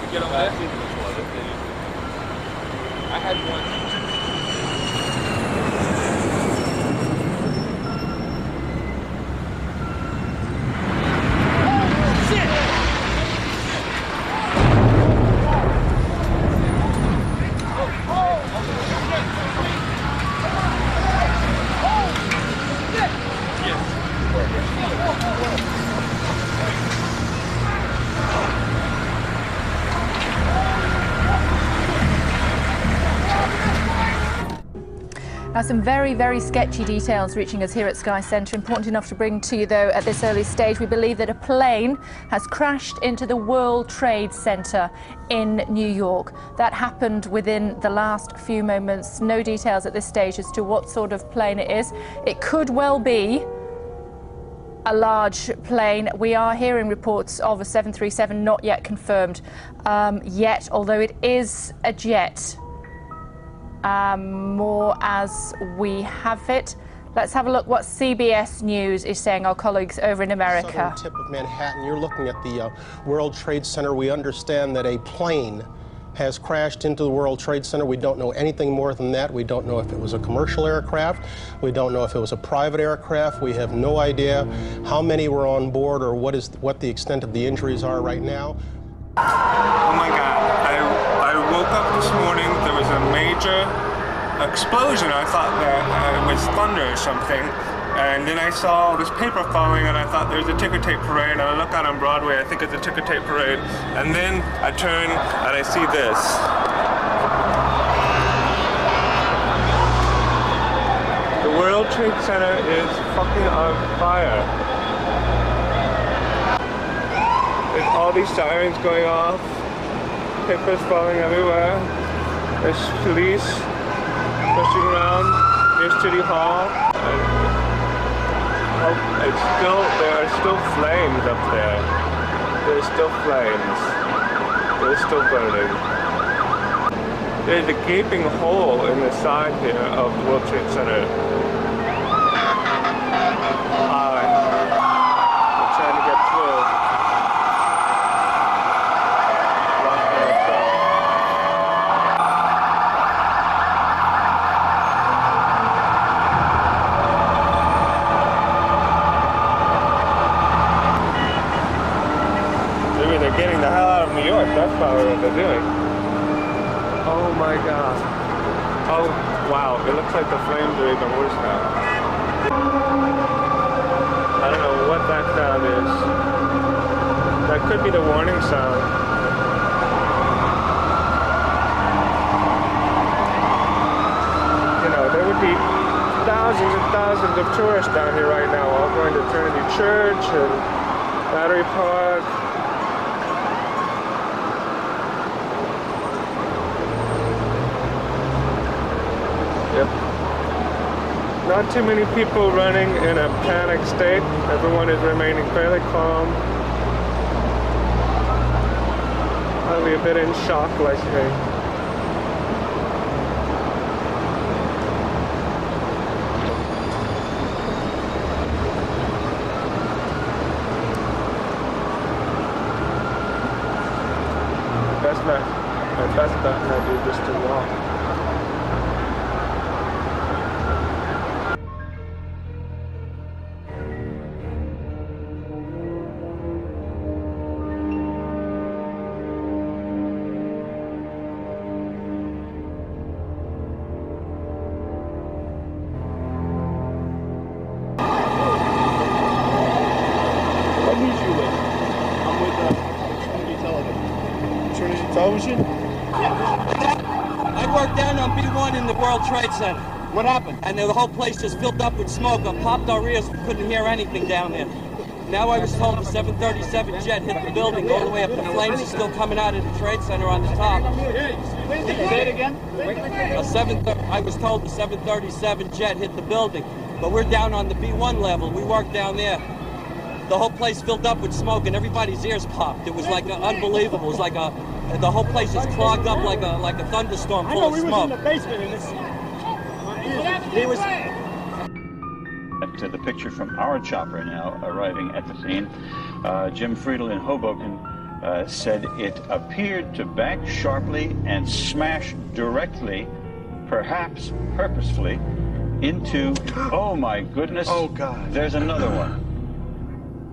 to get on that? I had one. Now, some very, very sketchy details reaching us here at Sky Centre. Important enough to bring to you, though, at this early stage. We believe that a plane has crashed into the World Trade Center in New York. That happened within the last few moments. No details at this stage as to what sort of plane it is. It could well be a large plane. We are hearing reports of a 737, not yet confirmed yet, although it is a jet. More as we have it. Let's have a look what CBS News is saying, our colleagues over in America. Southern tip of Manhattan, you're looking at the World Trade Center. We understand that a plane has crashed into the World Trade Center. We don't know anything more than that. We don't know if it was a commercial aircraft. We don't know if it was a private aircraft. We have no idea how many were on board or what the extent of the injuries are right now. Oh my God. I woke up this morning, there was a major explosion. I thought that it was thunder or something. And then I saw all this paper falling and I thought there's a ticker tape parade. And I look out on Broadway, I think it's a ticker tape parade. And then I turn and I see this. The World Trade Center is fucking on fire. There's all these sirens going off. Papers falling everywhere. There's police pushing around near City Hall. There are still flames up there. There's still flames. They're still burning. There's a gaping hole in the side here of the World Trade Center. We're trying to get through. Getting the hell out of New York, that's probably what they're doing. Oh my God. Oh, wow, it looks like the flames are even worse now. I don't know what that sound is. That could be the warning sound. You know, there would be thousands and thousands of tourists down here right now, all going to Trinity Church and Battery Park. Not too many people running in a panic state. Everyone is remaining fairly calm. Probably a bit in shock like me. I best not do this too long. Television? I worked down on B1 in the World Trade Center. What happened? And the whole place just filled up with smoke. I popped our ears, we couldn't hear anything down there. Now I was told the 737 jet hit the building all the way up. The flames are still coming out of the Trade Center on the top. Say it again? I was told the 737 jet hit the building, but we're down on the B1 level. We work down there. The whole place filled up with smoke and everybody's ears popped. It was like unbelievable. It was like the whole place is clogged up like a thunderstorm full of smoke. I know we was in the basement and To the picture from our chopper now arriving at the scene. Jim Friedel in Hoboken said it appeared to bank sharply and smash directly, perhaps purposefully, into, oh my goodness, Oh, God. there's another one.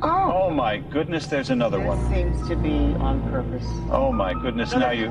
Oh my goodness, there's another one. Seems to be on purpose. Oh my goodness, now you...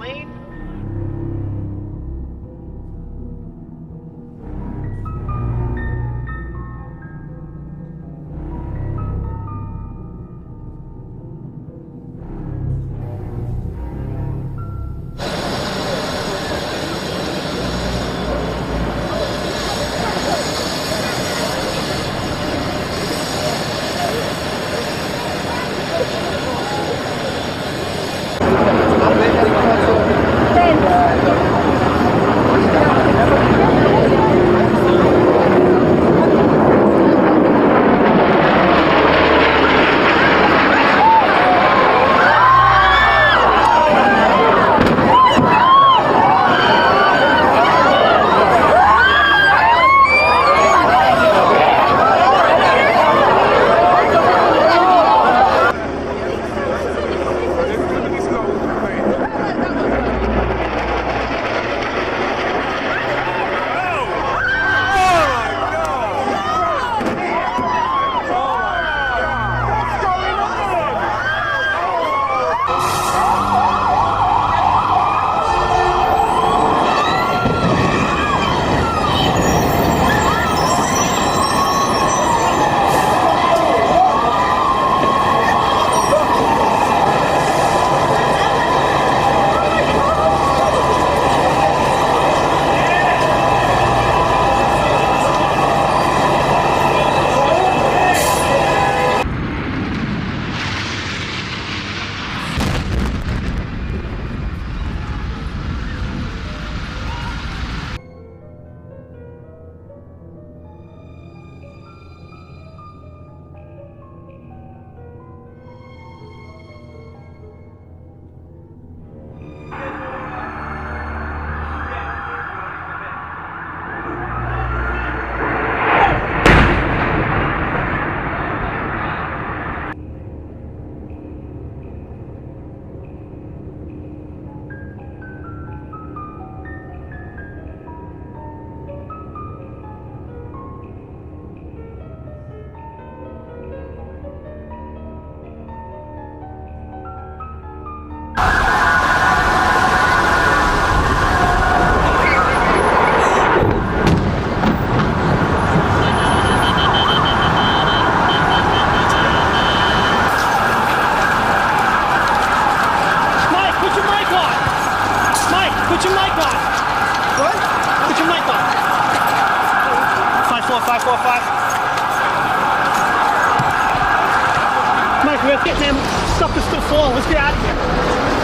Let's get them stuff is still falling. Let's get out of here.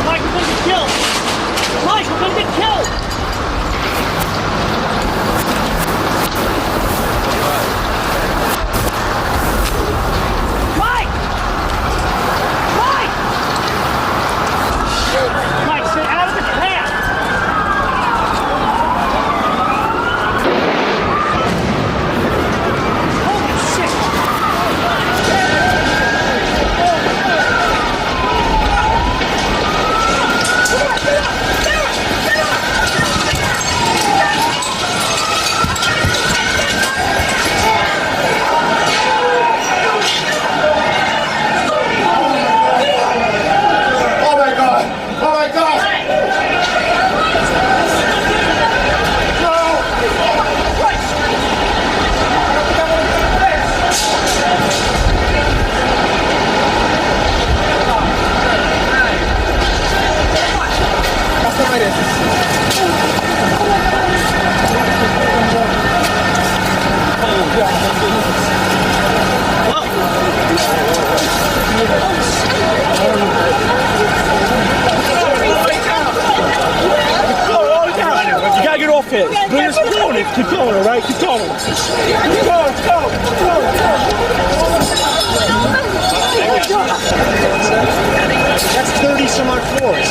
Mike, we're gonna get killed. Mike, we're gonna get killed. Mike! Mike! Mike, stay out of the path. Holy shit! Keep going, all right? Keep going. Keep going, go. That's 30 some odd floors.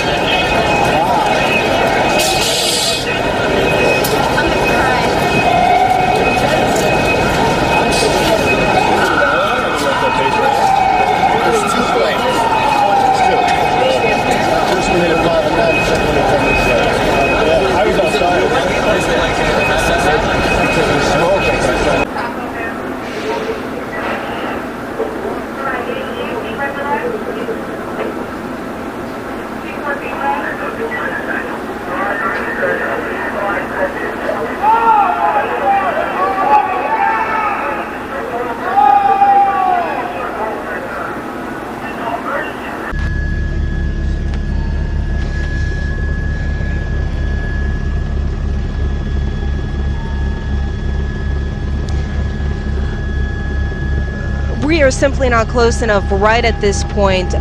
There's 2 planes. 2. we are simply not close enough right at this point.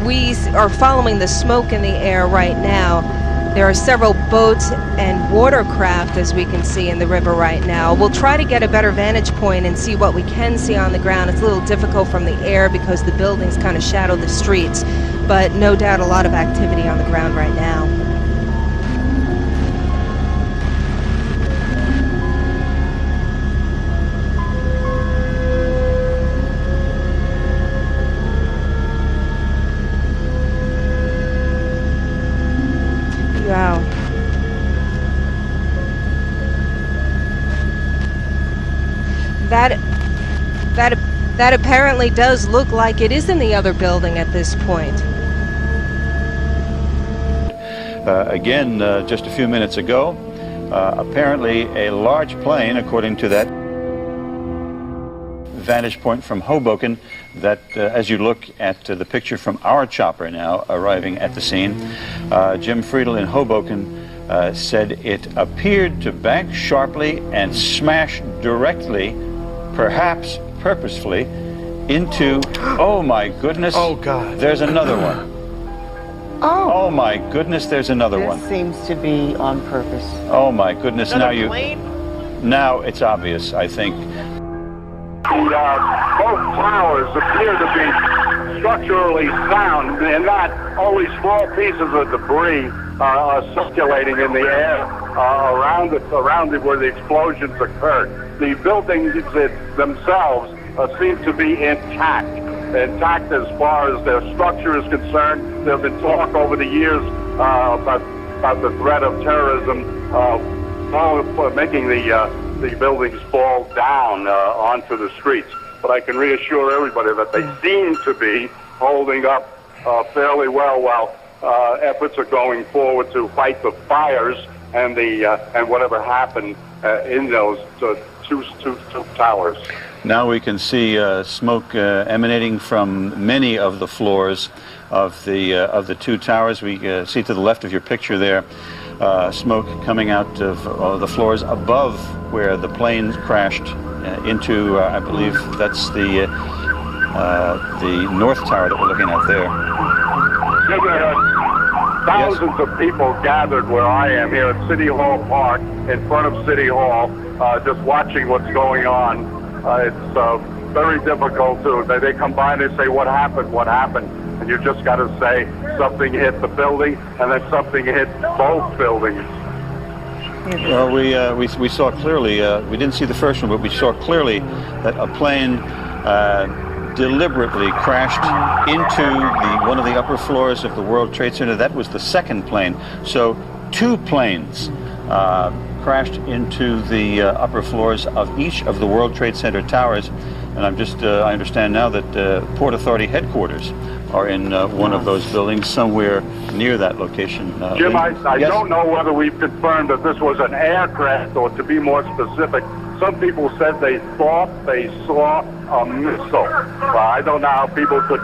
We are following the smoke in the air right now. There are several boats and watercraft, as we can see, in the river right now. We'll try to get a better vantage point and see what we can see on the ground. It's a little difficult from the air because the buildings kind of shadow the streets, but no doubt a lot of activity on the ground right now. Wow. That apparently does look like it is in the other building at this point. Again, just a few minutes ago, apparently a large plane, according to that vantage point from Hoboken, that as you look at the picture from our chopper now arriving at the scene, Jim Friedel in Hoboken said it appeared to bank sharply and smash directly, perhaps purposefully, into, oh my goodness, oh God, there's another one. Oh my goodness, there's another one. This seems to be on purpose. Oh my goodness, now it's obvious, I think. Both towers appear to be structurally sound, and not only small pieces of debris are circulating in the air around it where the explosions occurred. The buildings themselves seem to be intact as far as their structure is concerned. There's been talk over the years about the threat of terrorism making the buildings fall down onto the streets. But I can reassure everybody that they seem to be holding up fairly well while efforts are going forward to fight the fires and whatever happened in those two towers. Now we can see smoke emanating from many of the floors of the two towers. We see to the left of your picture there, smoke coming out of the floors above where the plane crashed into. I believe that's the north tower that we're looking at there. Thousands of people gathered where I am here at City Hall Park, in front of City Hall, just watching what's going on. It's very difficult they come by and they say, what happened? And you just got to say something hit the building, and then something hit both buildings. Well, we saw clearly, we didn't see the first one, but we saw clearly that a plane deliberately crashed into one of the upper floors of the World Trade Center. That was the second plane. So two planes crashed into the upper floors of each of the World Trade Center towers. And I understand now that Port Authority headquarters are in one of those buildings somewhere near that location. Jim, I don't know whether we've confirmed that this was an aircraft, or to be more specific, some people said they thought they saw a missile. Well, I don't know how people could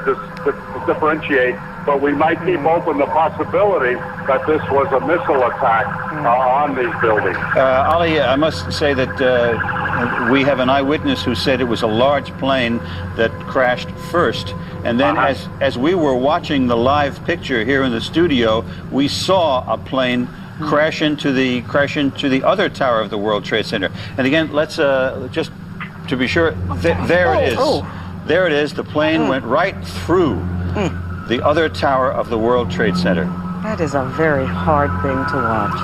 differentiate, but we might keep open the possibility that this was a missile attack on these buildings. Ali, I must say that we have an eyewitness who said it was a large plane that crashed first. And then as we were watching the live picture here in the studio, we saw a plane crash into the other tower of the World Trade Center. And again, let's just to be sure, there it is. There it is. The plane went right through the other tower of the World Trade Center. That is a very hard thing to watch.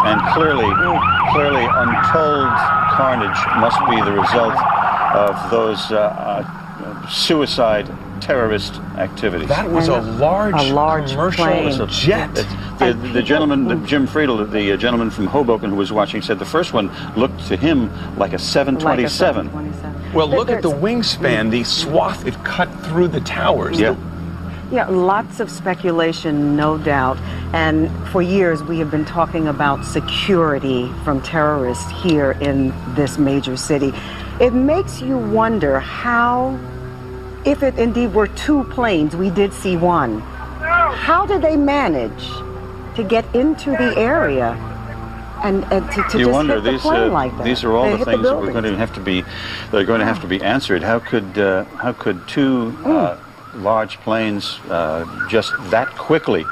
And clearly untold carnage must be the result of those suicide terrorist activities. That was a large commercial jet. The gentleman, Jim Friedel, the gentleman from Hoboken who was watching, said the first one looked to him like a 727. Well, look at the wingspan, the swath it cut through the towers. Yeah, lots of speculation, no doubt. And for years, we have been talking about security from terrorists here in this major city. It makes you wonder how, if it indeed were two planes, we did see one, how did they manage to get into the area and to you just wonder, hit the plane like that. these are all They the hit things that buildings. we're going to have to be, that are going to have to be answered. How could two large planes just that quickly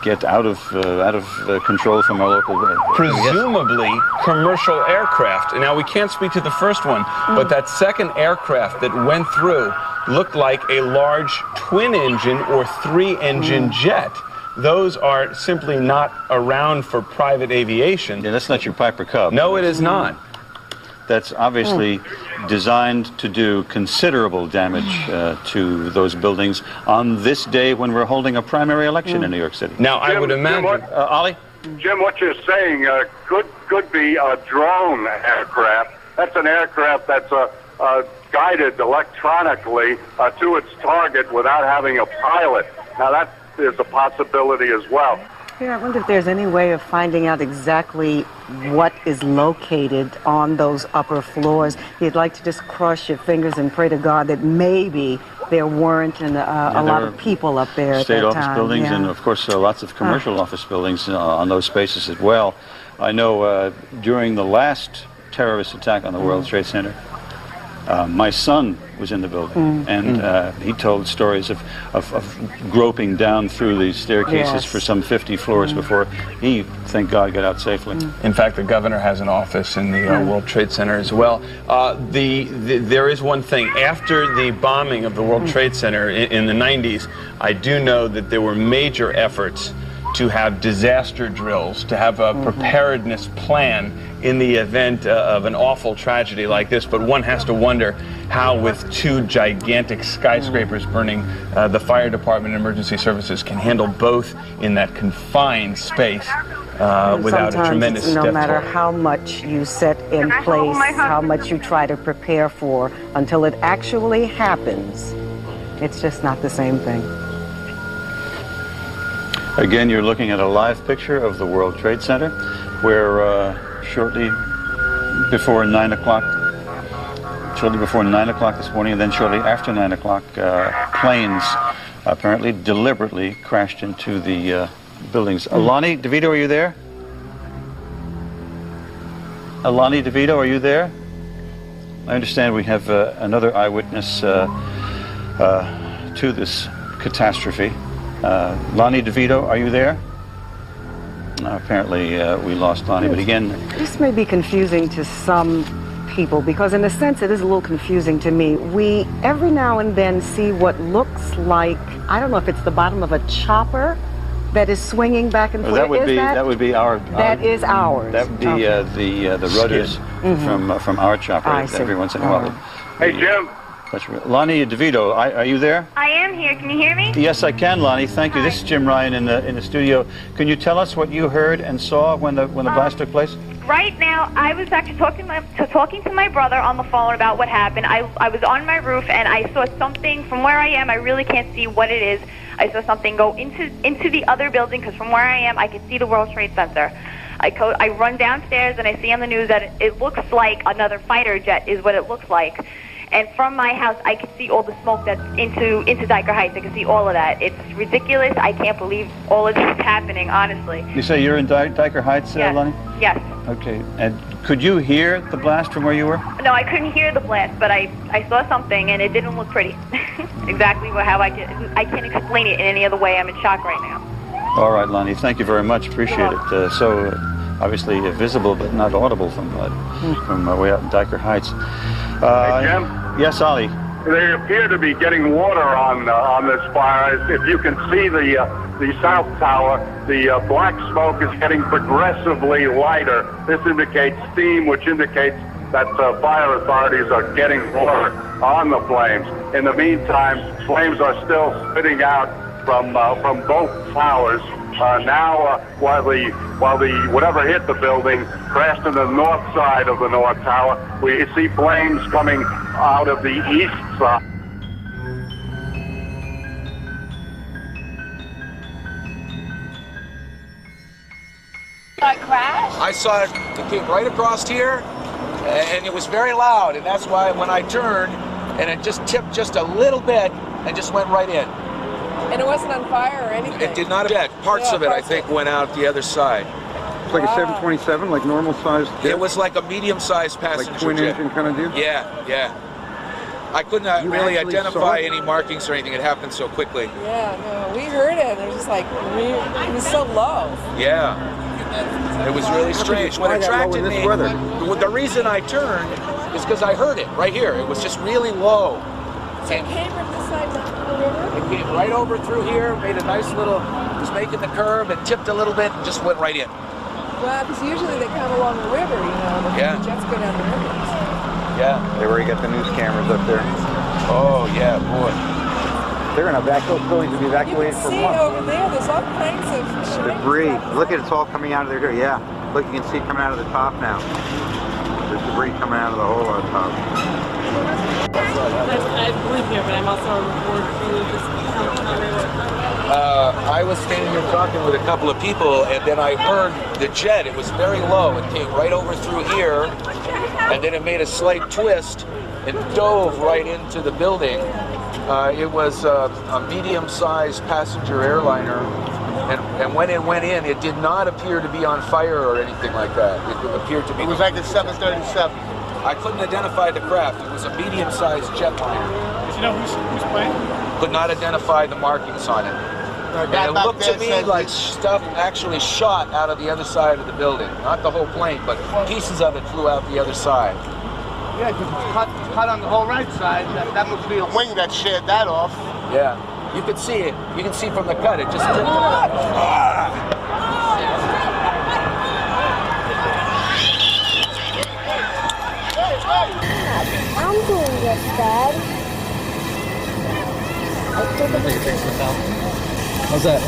get out of control from our local? Presumably commercial aircraft. Now, we can't speak to the first one, but that second aircraft that went through looked like a large twin-engine or three-engine jet. Those are simply not around for private aviation. Yeah, that's not your Piper Cub. No, it is not. That's obviously designed to do considerable damage to those buildings on this day when we're holding a primary election in New York City. Now, I would imagine... Ollie? Jim, what you're saying could be a drone aircraft. That's an aircraft that's guided electronically to its target without having a pilot. Now, that is a possibility as well. Yeah, I wonder if there's any way of finding out exactly what is located on those upper floors. You'd like to just cross your fingers and pray to God that maybe there weren't a lot of people up there at that time. State office buildings and, of course, lots of commercial office buildings on those spaces as well. I know during the last terrorist attack on the World Trade Center, my son was in the building, and he told stories of groping down through these staircases for some 50 floors before he, thank God, got out safely. In fact, the governor has an office in the World Trade Center as well. There is one thing. After the bombing of the World Trade Center in the 90s, I do know that there were major efforts to have disaster drills, to have a preparedness plan in the event of an awful tragedy like this. But one has to wonder how, with two gigantic skyscrapers burning, the fire department and emergency services can handle both in that confined space without a tremendous no death matter toll. how much you set in place, how much you try to prepare for, until it actually happens, it's just not the same thing. Again, you're looking at a live picture of the World Trade Center, where shortly before 9 o'clock this morning, and then shortly after 9 o'clock, planes apparently deliberately crashed into the buildings. Alani DeVito, are you there? Alani DeVito, are you there? I understand we have another eyewitness to this catastrophe. Lonnie DeVito, are you there? Apparently we lost Lonnie, but again... This may be confusing to some people, because in a sense it is a little confusing to me. We every now and then see what looks like, I don't know if it's the bottom of a chopper that is swinging back and forth. That would be our... That is ours. That would be the rudders from our chopper every once in a while. Hey, Jim. Lonnie DeVito, are you there? I am here. Can you hear me? Yes, I can, Lonnie. Thank you. Hi. This is Jim Ryan in the studio. Can you tell us what you heard and saw when the blast took place? Right now, I was actually talking to my brother on the phone about what happened. I was on my roof and I saw something from where I am. I really can't see what it is. I saw something go into the other building, because from where I am, I can see the World Trade Center. I run downstairs and I see on the news that it looks like another fighter jet is what it looks like. And from my house, I can see all the smoke that's into Dyker Heights. I can see all of that. It's ridiculous. I can't believe all of this is happening, honestly. You say you're in Dyker Heights, Yes. Lonnie? Yes. Okay. And could you hear the blast from where you were? No, I couldn't hear the blast, but I saw something, and it didn't look pretty. Exactly how I can't explain it in any other way. I'm in shock right now. All right, Lonnie. Thank you very much. Appreciate it. So obviously visible but not audible from way out in Dyker Heights. Hey, Jim? Yes, Ollie. They appear to be getting water on this fire. If you can see the South Tower, the black smoke is getting progressively lighter. This indicates steam, which indicates that fire authorities are getting water on the flames. In the meantime, flames are still spitting out from both towers. Now, while the whatever hit the building crashed in the north side of the North Tower, we see flames coming out of the east side. I saw it came right across here, and it was very loud, and that's why when I turned, and it just tipped just a little bit and just went right in. And it wasn't on fire or anything? It did not. Parts of it, I think, went out the other side. like a 727, like normal sized jet? It was like a medium-sized passenger like twin jet. engine kind of deal? Yeah. I couldn't really identify any markings or anything. It happened so quickly. Yeah, no, we heard it. It was just like, it was so low. Yeah. It was really strange. What attracted me, the reason I turned is because I heard it right here. It was just really low. So it came from this side down the river? It came right over through here, made a nice little, was making the curve, it tipped a little bit, and just went right in. Well, because usually they come along the river, you know, the jets go down the river. Yeah. They already got the news cameras up there. Oh, yeah, boy. They're going to those buildings to be evacuated for months. You can see over there, there's all kinds of debris. Look at it's all coming out of there. Yeah, look, you can see it coming out of the top now. There's debris coming out of the hole on top. I live here, but I'm also a reporter for this. I was standing here talking with a couple of people, and then I heard the jet. It was very low. It came right over through here, and then it made a slight twist and dove right into the building. It was a medium-sized passenger airliner, and when it went in, it did not appear to be on fire or anything like that. It appeared to be... It was like the 737. I couldn't identify the craft. It was a medium-sized jetliner. Did you know who's playing? Could not identify the markings on it. And it looked to me like stuff actually shot out of the other side of the building. Not the whole plane, but pieces of it flew out the other side. Yeah, because it's cut on the whole right side. That must be a wing that sheared that off. Yeah, you could see it. You can see from the cut, it just tipped. I'm doing this, Dad. How's that?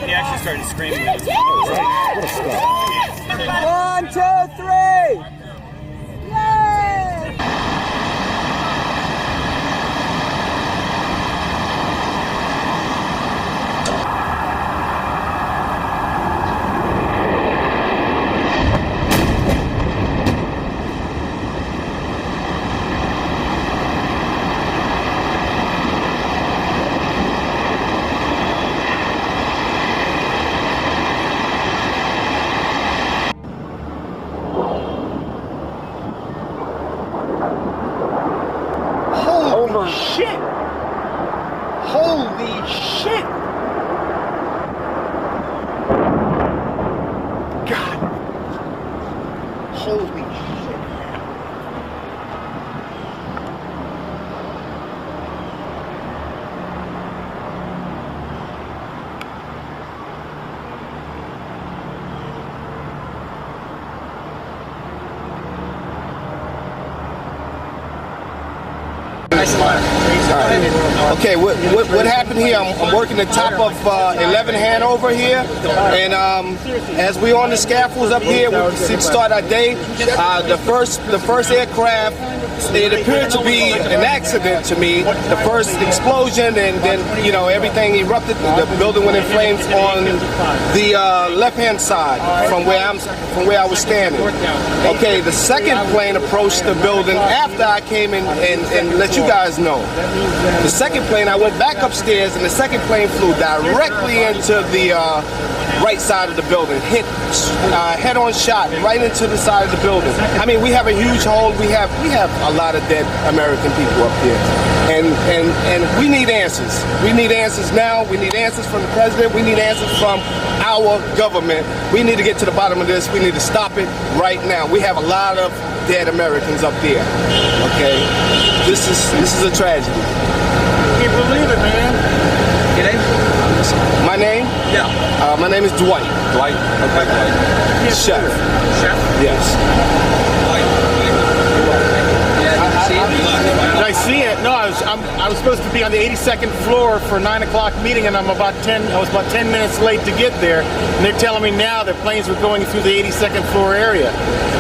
He actually started screaming. What a stuff. 1, 2, 3! Yay! Holy shit! Holy shit! God! Holy shit! Okay, what happened here? I'm working the top of 11 Hanover here, and as we on the scaffolds up here, we start our day. The first aircraft, it appeared to be an accident to me. The first explosion, and then everything erupted. The building went in flames on the left-hand side from where I was standing. Okay, the second plane approached the building after I came in and let you guys know. The second plane, I went back upstairs, and the second plane flew directly into the right side of the building, hit head-on shot right into the side of the building. I mean, we have a huge hole. We have a lot of dead American people up here, and we need answers. We need answers now. We need answers from the president. We need answers from our government. We need to get to the bottom of this. We need to stop it right now. We have a lot of dead Americans up there. Okay, this is a tragedy. Can't believe it, man. Your name? My name? Yeah. My name is Dwight. Dwight. Okay, Dwight. Chef. Chef? Yes. Dwight. Yeah, nice see it. No, I was supposed to be on the 82nd floor for a 9 o'clock meeting, and I was about 10 minutes late to get there. And they're telling me now that planes were going through the 82nd floor area.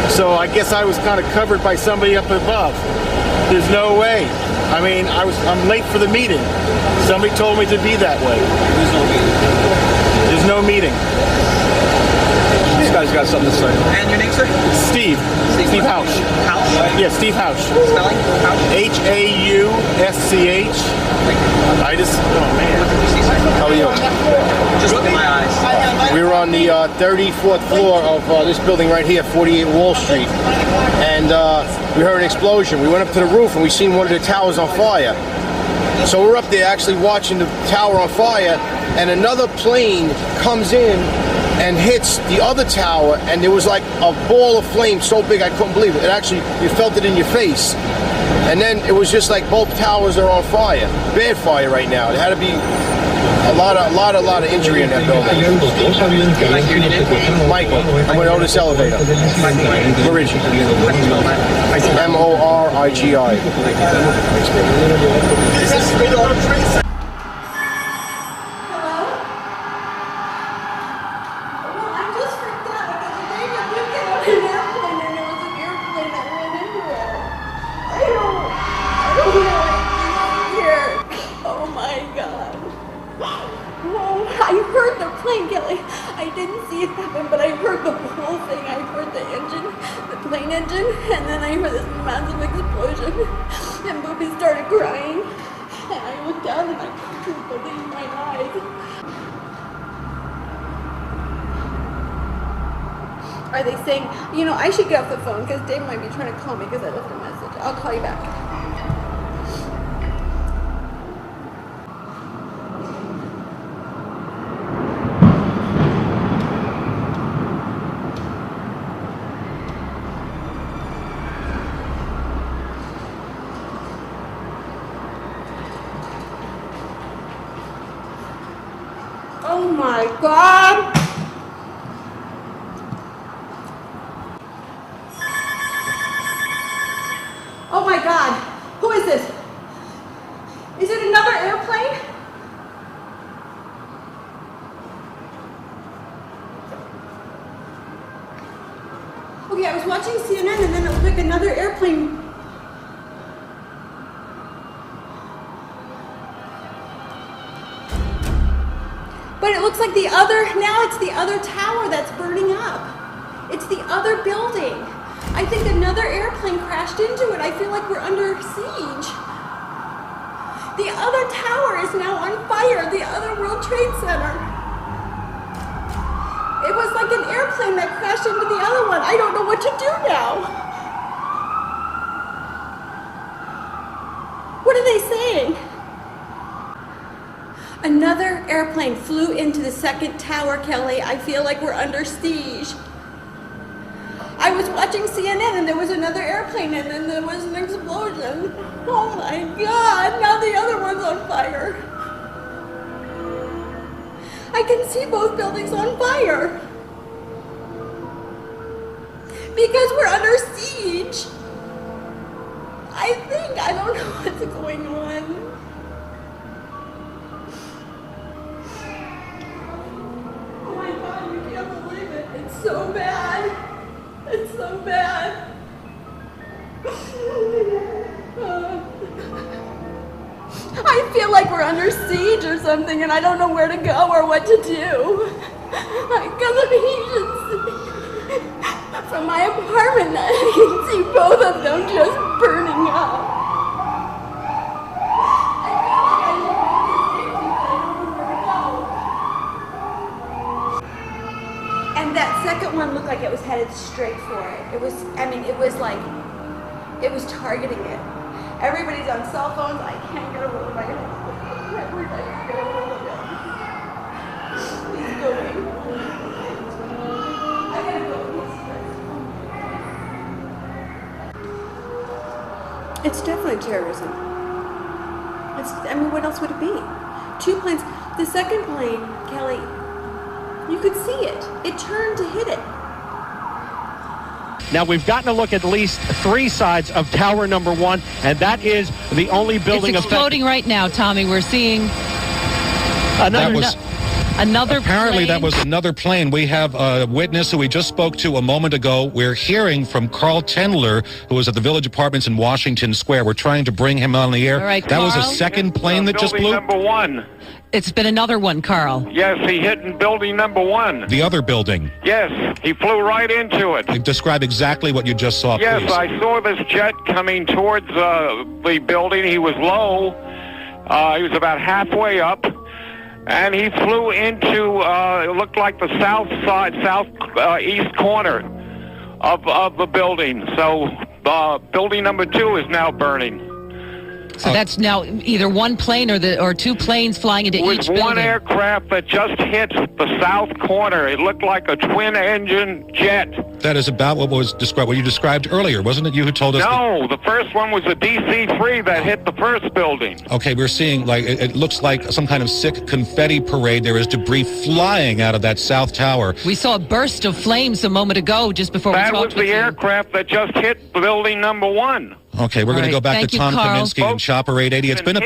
So I guess I was kind of covered by somebody up above. There's no way. I mean, I'm late for the meeting. Somebody told me to be that way. There's no meeting. This guy's got something to say. And your name, sir? Steve. Steve Hausch. Hausch? Yeah, Steve Hausch. Spelling? Hausch. H-A-U-S-C-H. I just, oh man. What did you see, sir? How are you? Just look in my eyes. We were on the 34th floor of this building right here, 48 Wall Street. And we heard an explosion. We went up to the roof and we seen one of the towers on fire. So we're up there actually watching the tower on fire, and another plane comes in and hits the other tower, and there was like a ball of flame so big I couldn't believe it. It actually, you felt it in your face. And then it was just like both towers are on fire. Bad fire right now. There had to be a lot of injury in that building. Michael, I'm going to Otis Elevator. Morigi. M-O-R-I-G-I. I heard the plane, Kelly. I didn't see it happen, but I heard the whole thing. I heard the engine, the plane engine, and then I heard this massive explosion. And Bobby started crying. And I looked down and I couldn't believe my eyes. Are they saying, you know, I should get off the phone because Dave might be trying to call me because I left a message. I'll call you back. Oh my God! Oh my God! Who is this? Is it another airplane? Okay, I was watching CNN and then it looked like another airplane. But it looks like now it's the other tower that's burning up. It's the other building. I think another airplane crashed into it. I feel like we're under siege. The other tower is now on fire, the other World Trade Center. It was like an airplane that crashed into the other one. I don't know what to do now. What are they saying? Another airplane flew into the second tower, Kelly. I feel like we're under siege. I was watching CNN and there was another airplane and then there was an explosion. Oh my God, now the other one's on fire. I can see both buildings on fire. Because we're under siege. I don't know what's going on. Oh my God, you can't believe it. It's so bad. It's so bad. I feel like we're under siege or something and I don't know where to go or what to do. Because of heat. From my apartment, I can see both of them just burning up. And that second one looked like it was headed straight for it. It was targeting it. Everybody's on cell phones. I can't get a hold of my husband. I wish I could get a hold of him. He's going. I gotta go. It's definitely terrorism. What else would it be? 2 planes. The second plane, Kelly, you could see it. It turned to hit it. Now, we've gotten a look at least 3 sides of tower number 1, and that is the only building It's exploding right now, Tommy. We're seeing another Apparently plane. that was another plane. We have a witness who we just spoke to a moment ago. We're hearing from Carl Tendler, who was at the Village Apartments in Washington Square. We're trying to bring him on the air. All right, that was a Carl? second plane that just blew? Number 1. It's been another one, Carl. Yes, he hit in building number 1. The other building. Yes, he flew right into it. Describe exactly what you just saw, Yes, please. I saw this jet coming towards the building. He was low. He was about halfway up. And he flew into, it looked like the southeast corner of the building. So building number 2 is now burning. So that's now either one plane or 2 planes flying into each building. One aircraft that just hit the south corner. It looked like a twin-engine jet. That is about what was described, what you described earlier. Wasn't it you who told us? No, the first one was a DC-3 that hit the first building. Okay, we're seeing, like, it looks like some kind of sick confetti parade. There is debris flying out of that south tower. We saw a burst of flames a moment ago just before we talked That was the aircraft that just hit building number 1. Okay, we're going to go back to Tom Kaminsky and Chopper 880. It's been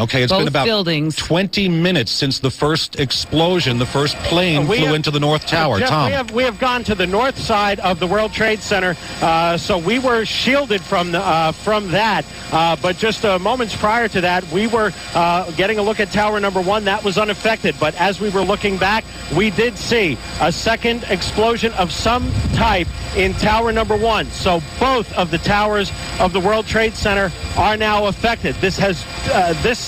it's been about 20 minutes since the first explosion. The first plane flew into the North Tower. Jeff, Tom. we have gone to the north side of the World Trade Center, so we were shielded from that. But just moments prior to that, we were getting a look at Tower number 1. That was unaffected. But as we were looking back, we did see a second explosion of some type in Tower number 1. So both of the towers of the World Trade Center are now affected. This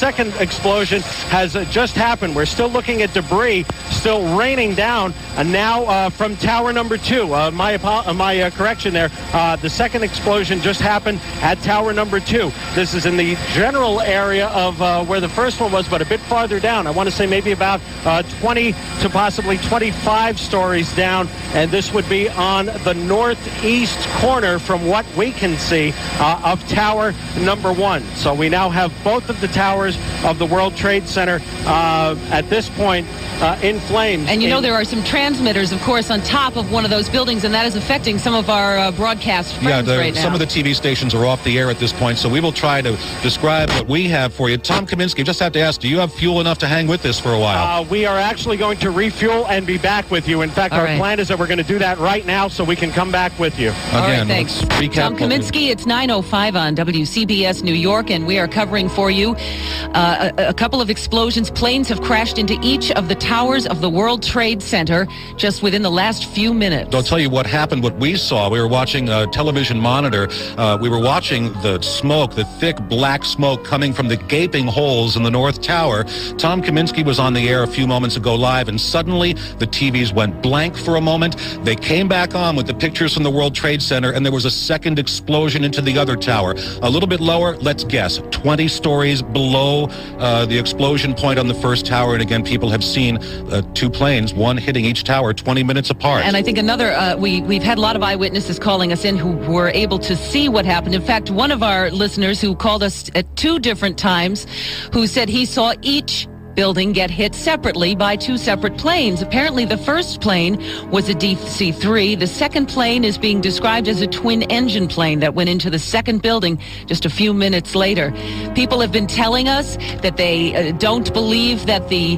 second explosion has just happened. We're still looking at debris still raining down, and now from Tower number 2. My correction there. The second explosion just happened at Tower number 2. This is in the general area of where the first one was, but a bit farther down. I want to say maybe about 20 to possibly 25 stories down, and this would be on the northeast corner from what we can see of Tower number 1. So we now have both of the towers of the World Trade Center at this point in flames. And there are some transmitters, of course, on top of one of those buildings, and that is affecting some of our broadcast friends right now. Some of the TV stations are off the air at this point, so we will try to describe what we have for you. Tom Kaminsky, just have to ask, do you have fuel enough to hang with this for a while? We are actually going to refuel and be back with you. In fact, our plan is that we're going to do that right now so we can come back with you. Again, thanks. Tom Kaminsky, it's 9:05 on WCBS New York, and we are covering for you a couple of explosions. Planes have crashed into each of the towers of the World Trade Center just within the last few minutes. I'll tell you what happened, what we saw. We were watching a television monitor. We were watching the smoke, the thick black smoke coming from the gaping holes in the North Tower. Tom Kaminsky was on the air a few moments ago live, and suddenly the TVs went blank for a moment. They came back on with the pictures from the World Trade Center, and there was a second explosion into the other tower. A little bit lower, let's guess, 20 stories below the explosion point on the first tower. And again, people have seen 2 planes, one hitting each tower 20 minutes apart. And I think another, we've had a lot of eyewitnesses calling us in who were able to see what happened. In fact, one of our listeners who called us at 2 different times, who said he saw each building get hit separately by 2 separate planes. Apparently, the first plane was a DC-3. The second plane is being described as a twin-engine plane that went into the second building just a few minutes later. People have been telling us that they don't believe that the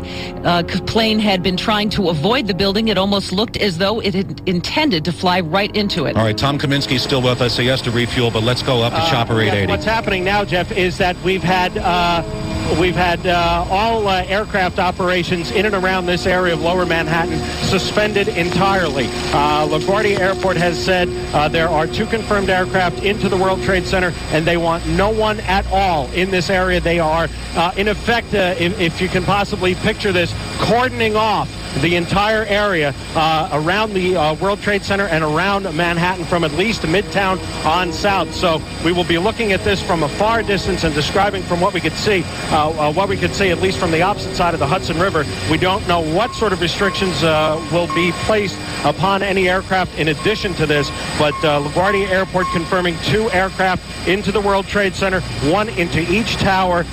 plane had been trying to avoid the building. It almost looked as though it had intended to fly right into it. All right, Tom Kaminsky's still with us, so he has to refuel, but let's go up to Chopper 880. What's happening now, Jeff, is that we've had all aircraft operations in and around this area of Lower Manhattan suspended entirely. LaGuardia Airport has said there are 2 confirmed aircraft into the World Trade Center, and they want no one at all in this area. They are, in effect, if you can possibly picture this, cordoning off the entire area around the World Trade Center and around Manhattan from at least Midtown on south. So we will be looking at this from a far distance and describing from what we could see, at least from the opposite side of the Hudson River. We don't know what sort of restrictions will be placed upon any aircraft in addition to this, but LaGuardia Airport confirming 2 aircraft into the World Trade Center, 1 into each tower.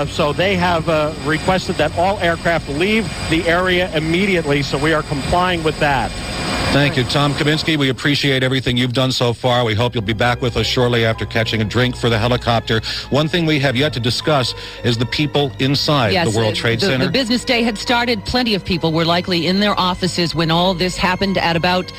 So they have requested that all aircraft leave the area immediately, so we are complying with that. Thank you, Tom Kaminsky. We appreciate everything you've done so far. We hope you'll be back with us shortly after catching a drink for the helicopter. One thing we have yet to discuss is the people inside the World Trade Center. The business day had started. Plenty of people were likely in their offices when all this happened at about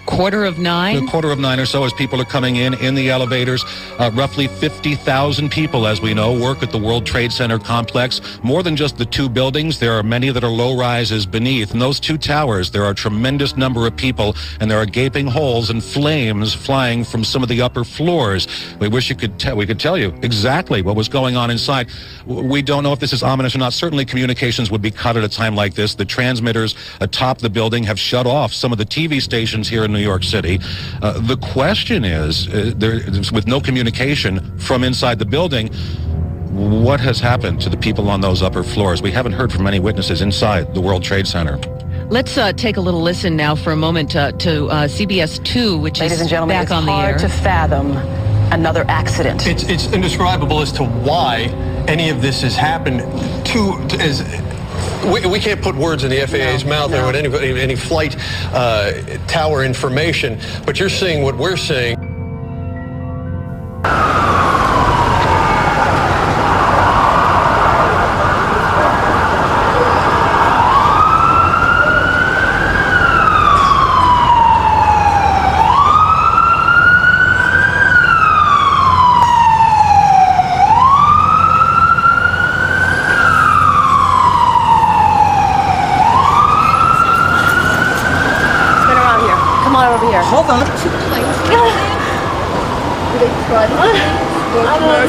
9:15. 9:15 or so as people are coming in the elevators. Roughly 50,000 people, as we know, work at the World Trade Center complex. More than just the two buildings, there are many that are low-rises beneath. In those two towers, there are a tremendous number of people, and there are gaping holes and flames flying from some of the upper floors. We wish we could tell you exactly what was going on inside. We don't know if this is ominous or not. Certainly communications would be cut at a time like this. The transmitters atop the building have shut off some of the TV stations here in New York City. The question is, with no communication from inside the building, what has happened to the people on those upper floors? We haven't heard from any witnesses inside the World Trade Center. Let's take a little listen now for a moment to CBS 2, which Ladies is and gentlemen, back on the air. it's hard to fathom another accident. It's indescribable as to why any of this has happened. We can't put words in the FAA's mouth or any flight tower information, but you're seeing what we're seeing. Hold on.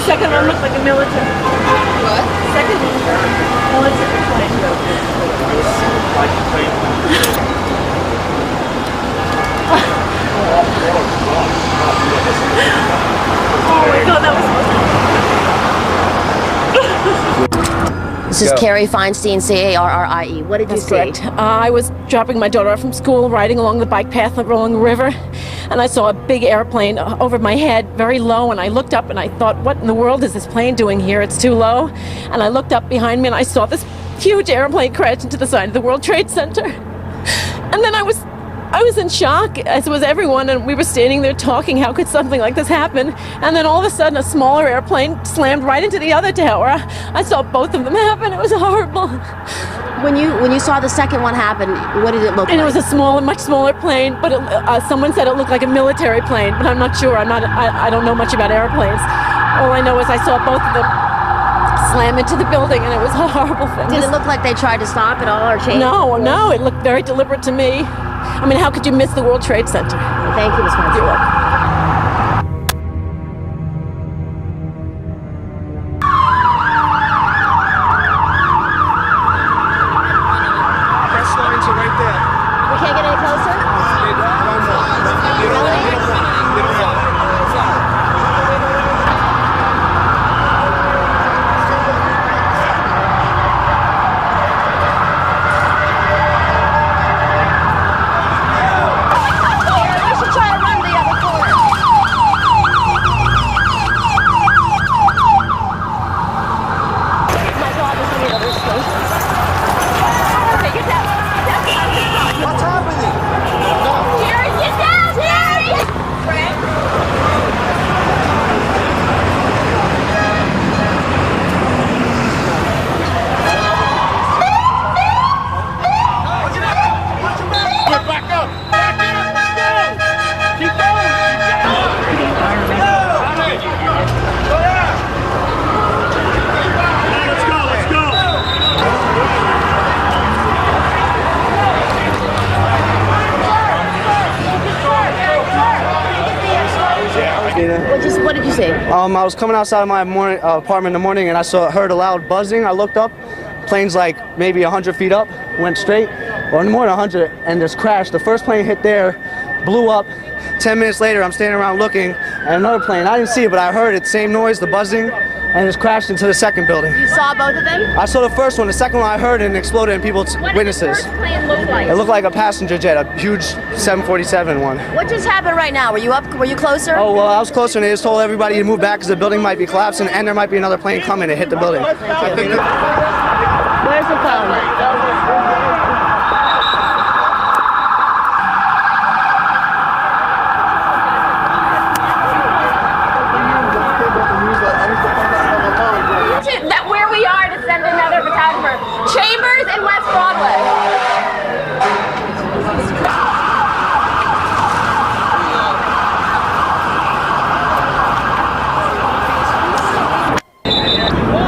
Second one looks like a military. What? Second one. Military plane. Oh my God, that was. This is Carrie Feinstein, C-A-R-R-I-E. What did you see? Correct. I was dropping my daughter off from school, riding along the bike path along the river, and I saw a big airplane over my head, very low, and I looked up and I thought, what in the world is this plane doing here? It's too low. And I looked up behind me and I saw this huge airplane crash into the side of the World Trade Center. And then I was in shock, as was everyone, and we were standing there talking, how could something like this happen? And then all of a sudden, a smaller airplane slammed right into the other tower. I saw both of them happen. It was horrible. When you saw the second one happen, what did it look like? And it was a much smaller plane, but someone said it looked like a military plane, but I'm not sure. I don't know much about airplanes. All I know is I saw both of them slam into the building, and it was a horrible thing. Did it look like they tried to stop it all or change? No, it looked very deliberate to me. I mean, how could you miss the World Trade Center? Thank you, Ms. Feinstein. You're welcome. Press lines are right there. We can't get any closer? What did you see? I was coming outside of my apartment in the morning, and I heard a loud buzzing. I looked up, plane's like maybe 100 feet up, went straight, or more than 100, and just crashed. The first plane hit there, blew up. 10 minutes later, I'm standing around looking, and another plane. I didn't see it, but I heard it, same noise, the buzzing, and it's crashed into the second building. You saw both of them? I saw the first one. The second one I heard it and exploded, and people's witnesses. What did the first plane look like? It looked like a passenger jet, a huge 747 one. What just happened right now? Were you up? Were you closer? Oh, well, I was closer, and they just told everybody to move back because the building might be collapsing, and there might be another plane coming to hit the building. Where's the phone?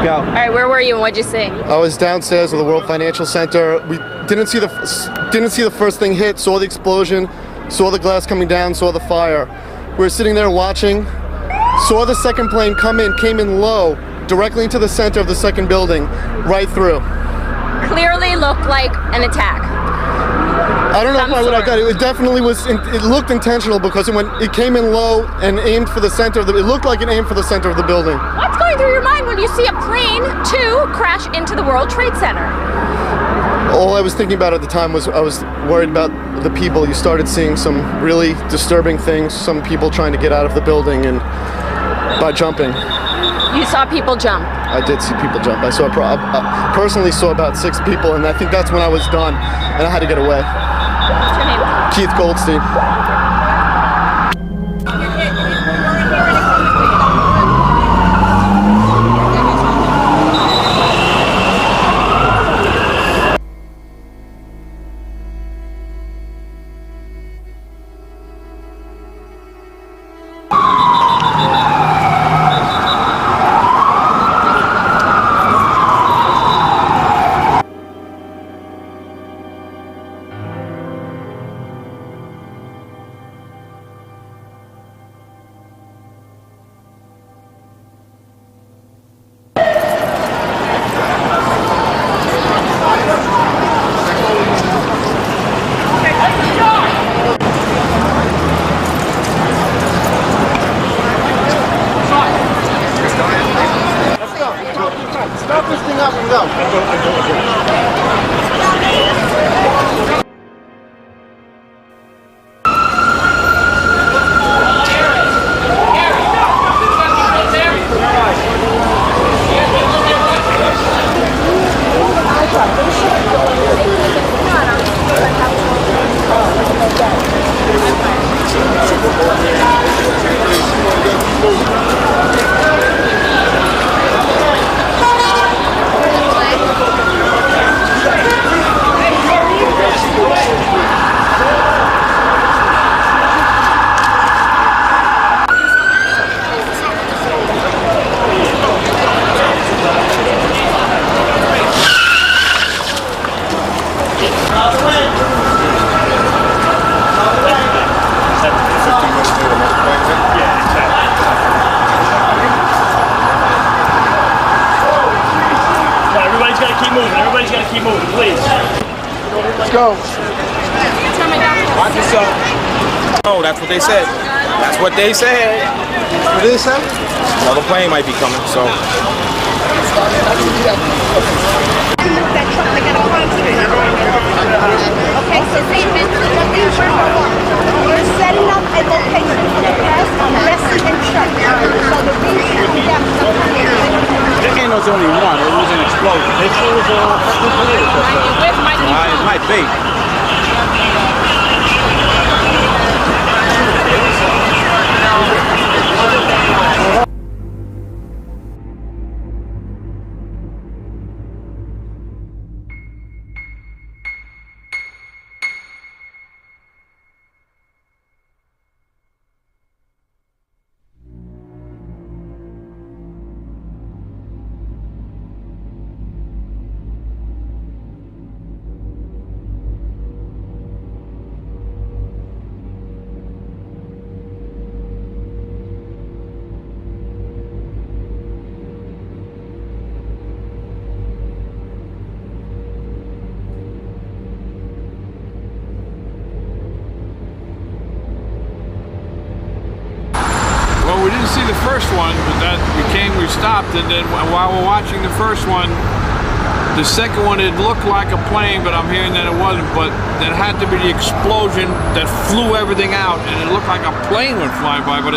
Go. All right, where were you and what'd you see? I was downstairs at the World Financial Center. We didn't see the first thing hit, saw the explosion, saw the glass coming down, saw the fire. We were sitting there watching, saw the second plane come in, came in low, directly into the center of the second building, right through. Clearly looked like an attack. I don't know if I would have done it. It definitely was. It looked intentional because it came in low and aimed for the center of the. It looked like it aimed for the center of the building. What's going through your mind when you see a plane crash into the World Trade Center? All I was thinking about at the time was I was worried about the people. You started seeing some really disturbing things. Some people trying to get out of the building and by jumping. You saw people jump. I did see people jump. I personally saw about 6 people, and I think that's when I was done, and I had to get away. What's your name? Keith Goldstein. Stop this thing up and go. No, that's what they said. That's what they said. What did they say? Another plane might be coming, so. Okay, so we're setting up a location for the press on Bessie and Chuck. So the reason There ain't no only one. It was an explosion. It might be. We didn't see the first one, but that we stopped, and then while we're watching the first one, the second one, it looked like a plane, but I'm hearing that it wasn't, but that had to be the explosion that flew everything out, and it looked like a plane went flying by, but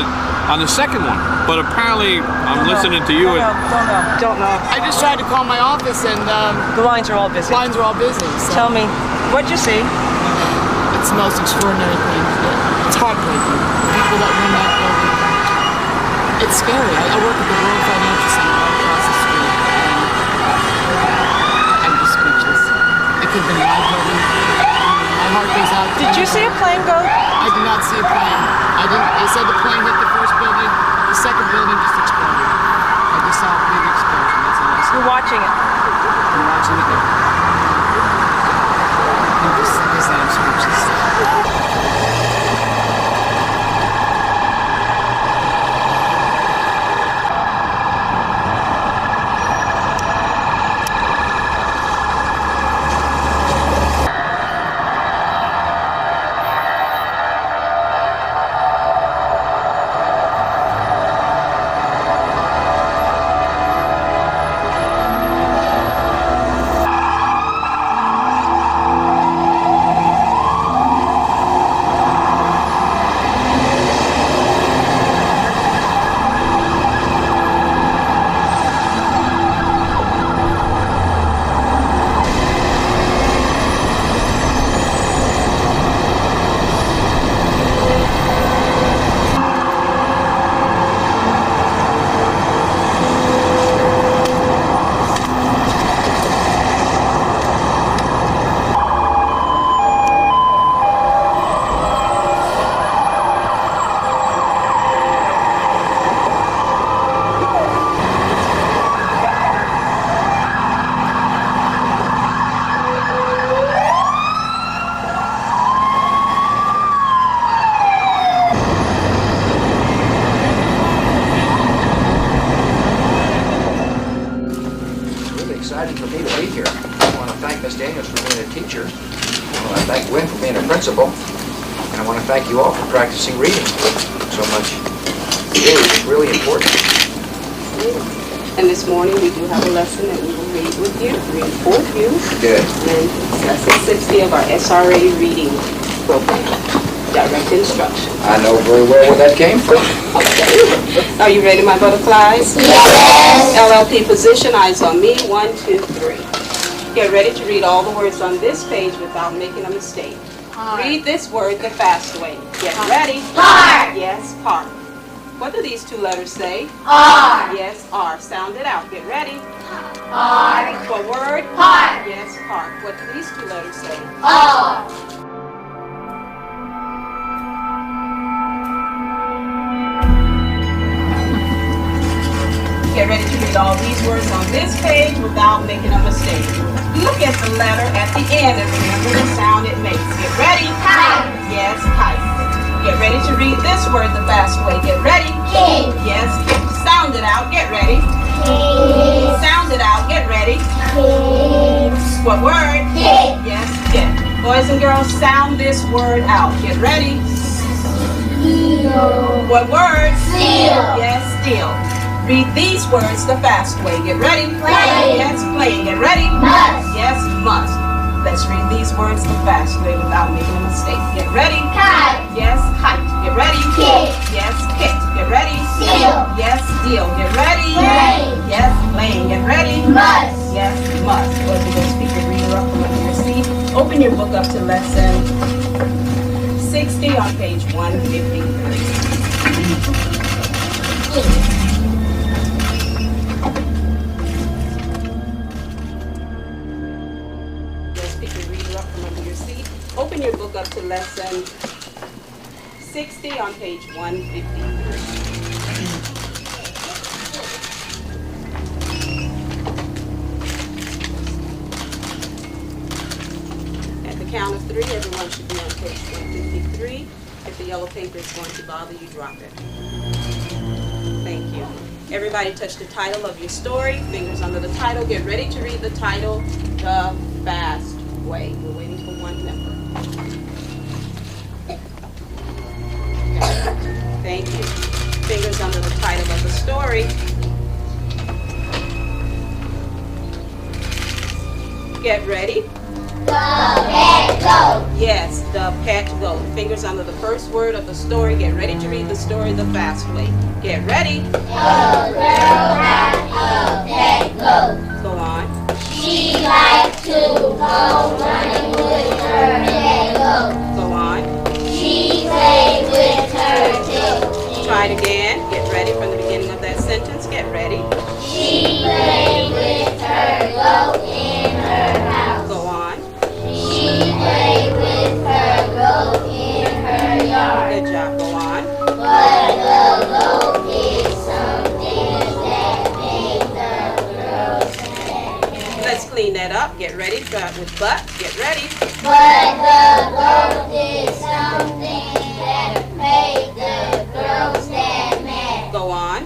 on the second one. But apparently, I'm listening to you. Don't know. I just tried to call my office, and the lines are all busy. Lines are all busy. So. Tell me, what'd you see? It's the most extraordinary thing. It's heartbreaking. People that run that building. It's scary. I work at the World Financial Center right across the street, and I'm just speechless. It could have been my building. My heart goes out. Did you see a plane go? I did not see a plane. I didn't. They said the plane hit the first building. The second building just exploded. I just saw a big explosion. That's all I watching it. I'm watching it. I'm speechless. exciting for me to be here. I want to thank Ms. Daniels for being a teacher. I want to thank Gwen for being a principal. And I want to thank you all for practicing reading so much. It's really important. And this morning we do have a lesson that we will read with you, read for you. Good. And it's lesson 60 of our SRA reading program, direct instruction. I know very well where that came from. Okay. Are you ready, my butterflies? Yes. LLP position, eyes on me, 1, 2, 3. Get ready to read all the words on this page without making a mistake. Read this word the fast way. Get ready. Park. Yes, park. What do these two letters say? R. Yes, R. Sound it out. Get ready. R. What word? Park. Yes, park. What do these two letters say? R. Get ready to read all these words on this page without making a mistake. Look at the letter at the end and remember the sound it makes. Get ready. Kite. Yes, kite. Get ready to read this word the fast way. Get ready. King. Yes, sound it out. Get ready. King. Sound it out. Get ready. King. What word? Kid. Yes, kid. Boys and girls, sound this word out. Get ready. Seal. What word? Seal. Yes, steal. Read these words the fast way. Get ready. Play. Yes, play. Get ready. Must. Yes, must. Let's read these words the fast way without making a mistake. Get ready. Kite. Yes, kite. Get ready. Kit. Yes, kit. Get ready. Seal. Yes, steal. Get ready. Play. Yes, playing. Get ready. Must. Yes, must. Boys and girls, speak your reader up from under your seat. Open your book up to lesson 60 on page 153. Open your book up to lesson 60 on page 153. At the count of 3, everyone should be on page 153. If the yellow paper is going to bother you, drop it. Thank you. Everybody touch the title of your story. Fingers under the title. Get ready to read the title, The Fast Way. We're waiting for one member. Thank you. Fingers under the title of the story. Get ready. The pet goat. Yes, the pet goat. Fingers under the first word of the story. Get ready to read the story the fast way. Get ready. A girl had a pet goat. Go on. She liked to go running with her pet goat. Go on. She played with her too. Try it again. Get ready from the beginning of that sentence. Get ready. She played with her goat in her house. Go on. She played with her goat in her yard. Good job. Go on. But the goat did some things that that up. Get ready. Try it with but. Get ready. But the ghost did something that made the girls that mad. Go on.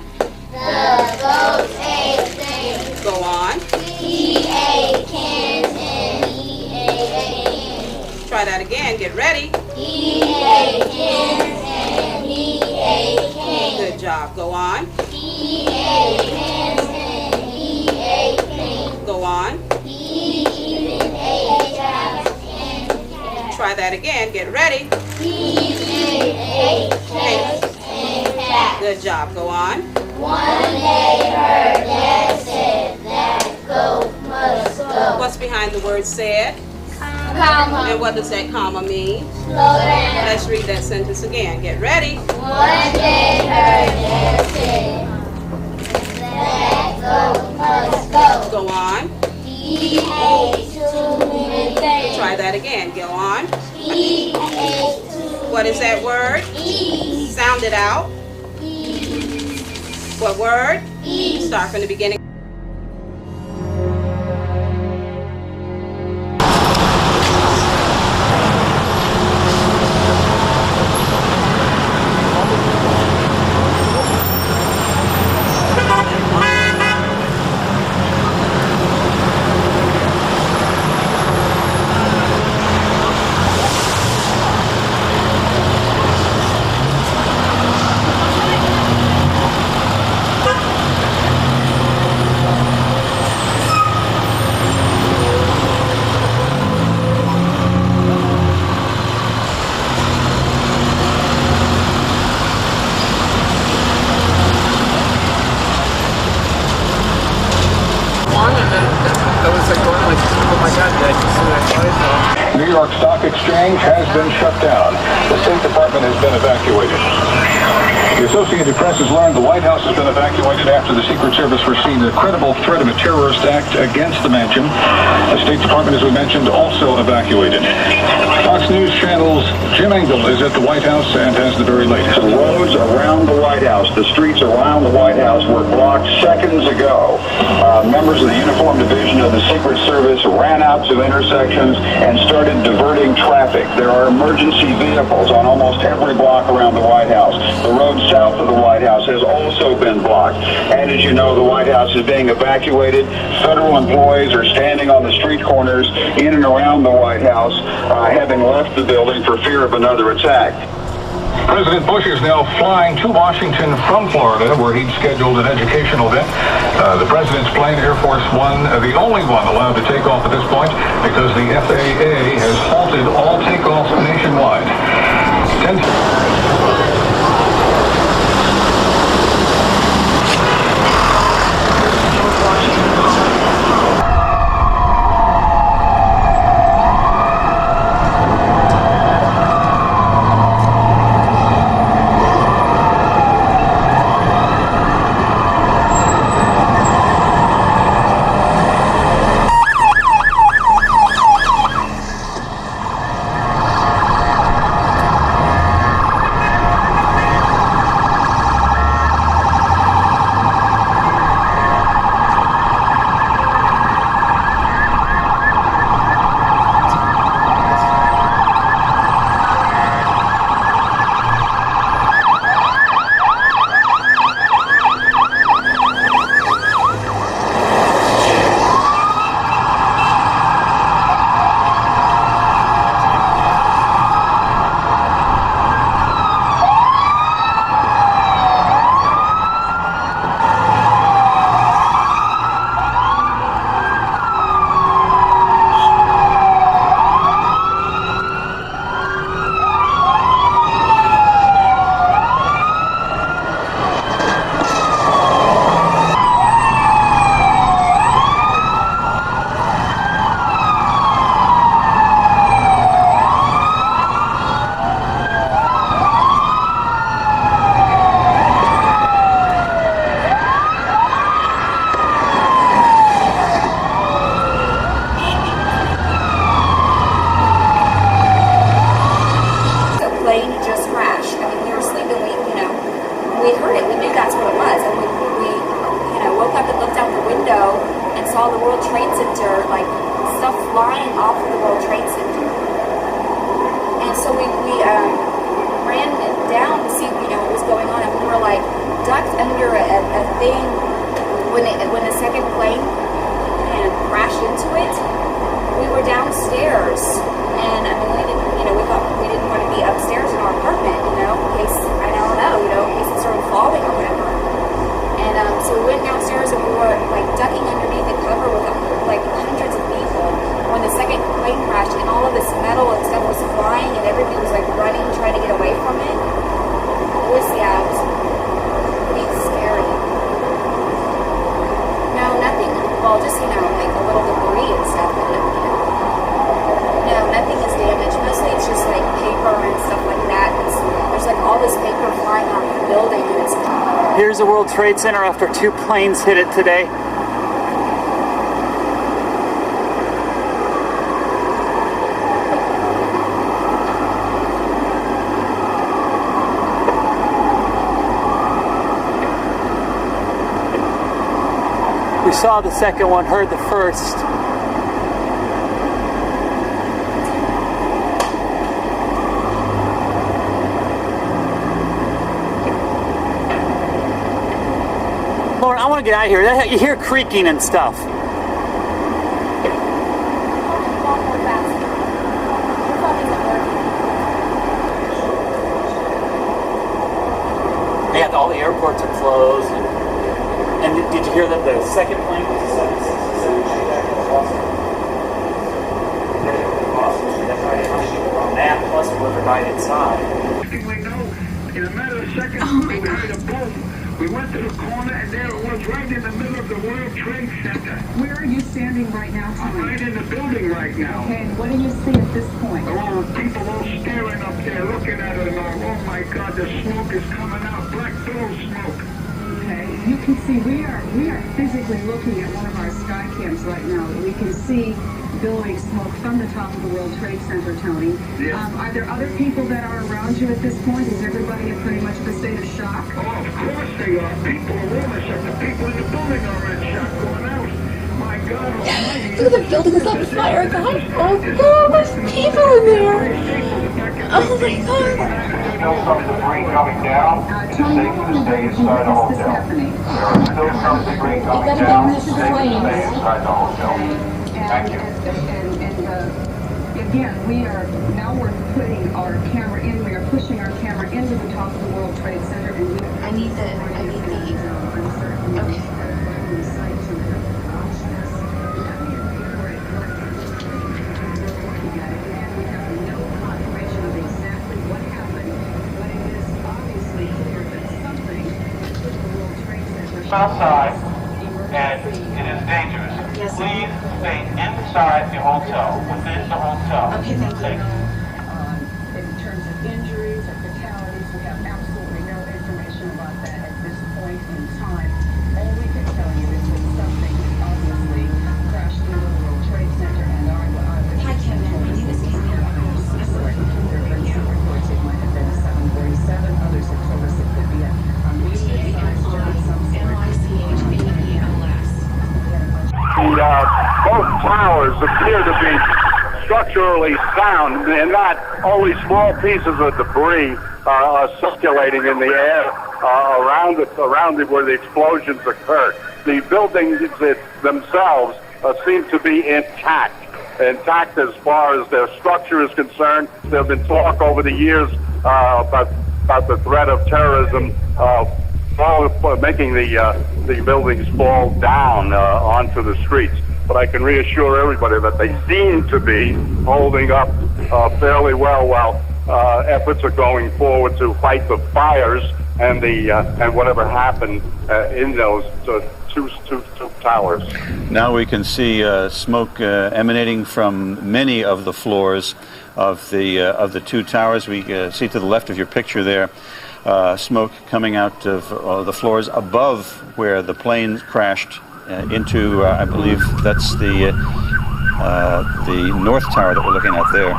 The ghost ate things. Go on. He ate cans and he ate cans. Try that again. Get ready. He ate cans and he ate cans. Good job. Go on. He ate cans and he ate cans. Go on. He even ate cats and cats. Try that again. Get ready. He even ate cats and cats. Good job. Go on. One day her dad said that goat must go. What's behind the word said? Comma. And what does that comma mean? Slow down. Let's read that sentence again. Get ready. One day her dad said that goat must go. Go on. He ate too many things. Try that again. Go on. He ate too What is that word? E. Sound it out. What word? E. Start from the beginning. New York Stock Exchange has been shut down. The State Department has been evacuated. The Associated Press has learned the White House has been evacuated after the Secret Service foreseen a credible threat of a terrorist act against the mansion. The State Department, as we mentioned, also evacuated. Fox News Channel's Jim Engel is at the White House and has the very latest. The roads around the White House, the streets around the White House were blocked seconds ago. Members of the Uniform Division of the Secret Service ran out to intersections and started diverting traffic. There are emergency vehicles on almost every block around the White House. The road south of the White House has also been blocked. And as you know, the White House is being evacuated. Federal employees are standing on the street corners in and around the White House, having left the building for fear of another attack. President Bush is now flying to Washington from Florida, where he'd scheduled an educational event. The president's plane, Air Force One, the only one allowed to take off at this point because the FAA has halted all takeoffs nationwide. woke up and looked out the window and saw the World Trade Center like stuff flying off of the World Trade Center. And so we ran down to see, what was going on, and we were like ducked under a thing when the second plane kind of crashed into it. We were downstairs, and I mean, we thought we didn't want to be upstairs in our apartment, in case, in case it started falling or whatever. And so we went downstairs, and we were like ducking underneath the cover with like hundreds of people when the second plane crashed, and all of this metal and stuff was flying, and everybody was like running, trying to get away from it. It was pretty scary. No, nothing. Well, just like a little debris and stuff. No, nothing is damaged. Mostly it's just like paper and stuff like that. There's like all this paper flying off the building, and it's. Here's the World Trade Center after 2 planes hit it today. We saw the second one, heard the first. Lauren, I want to get out of here. You hear creaking and stuff. Yeah, all the airports are closed. And did you hear that the second plane was a 767 on that, plus whoever died inside. In a matter of seconds, we heard a boom. We went to the corner, and there it was, right in the middle of the World Trade Center. Where are you standing right now, Tom? I'm right in the building right now. Okay, and what do you see at this point? Oh, people all staring up there, looking at it, and oh my God, the smoke is coming out, black billow smoke. Okay, you can see we are physically looking at one of our sky cams right now. We can see billowing smoke from the top of the World Trade Center, Tony. Yes. Are there other people that are around you at this point? Is everybody in pretty much the state of shock? Oh, of course they are. People are all in shock. The people in the building are in shock going out. My God almighty. Look at the building is on fire, God. Oh, God, there's people in there. Oh, my God. Still some debris coming down. It's safe to stay inside the hotel. There are still some debris coming down. It's safe to stay inside the hotel. Thank you. And again, we're putting our camera in. We are pushing our camera into the top of the World Trade Center. And I need the. Okay. Outside, and it is dangerous. Yes, please stay inside the hotel, within the hotel. Okay, thank you. In terms of injuries or fatalities, we have absolutely no information about that at this point in time. All we can tell you is that something obviously crashed through the World Trade Center, and Hi, Kevin. My name is Kevin. There have been some reports it might have been a 747. Others have told us it could be a medium-sized jet of some sort. Both towers appear to be structurally sound, and not only small pieces of debris are circulating in the air around it where the explosions occurred. The buildings themselves seem to be intact as far as their structure is concerned. There have been talk over the years about the threat of terrorism making the buildings fall down onto the streets. But I can reassure everybody that they seem to be holding up fairly well while efforts are going forward to fight the fires and whatever happened in those two towers. Now we can see smoke emanating from many of the floors of the two towers. We see to the left of your picture there. Smoke coming out of the floors above where the plane crashed into, I believe that's the North Tower that we're looking at there.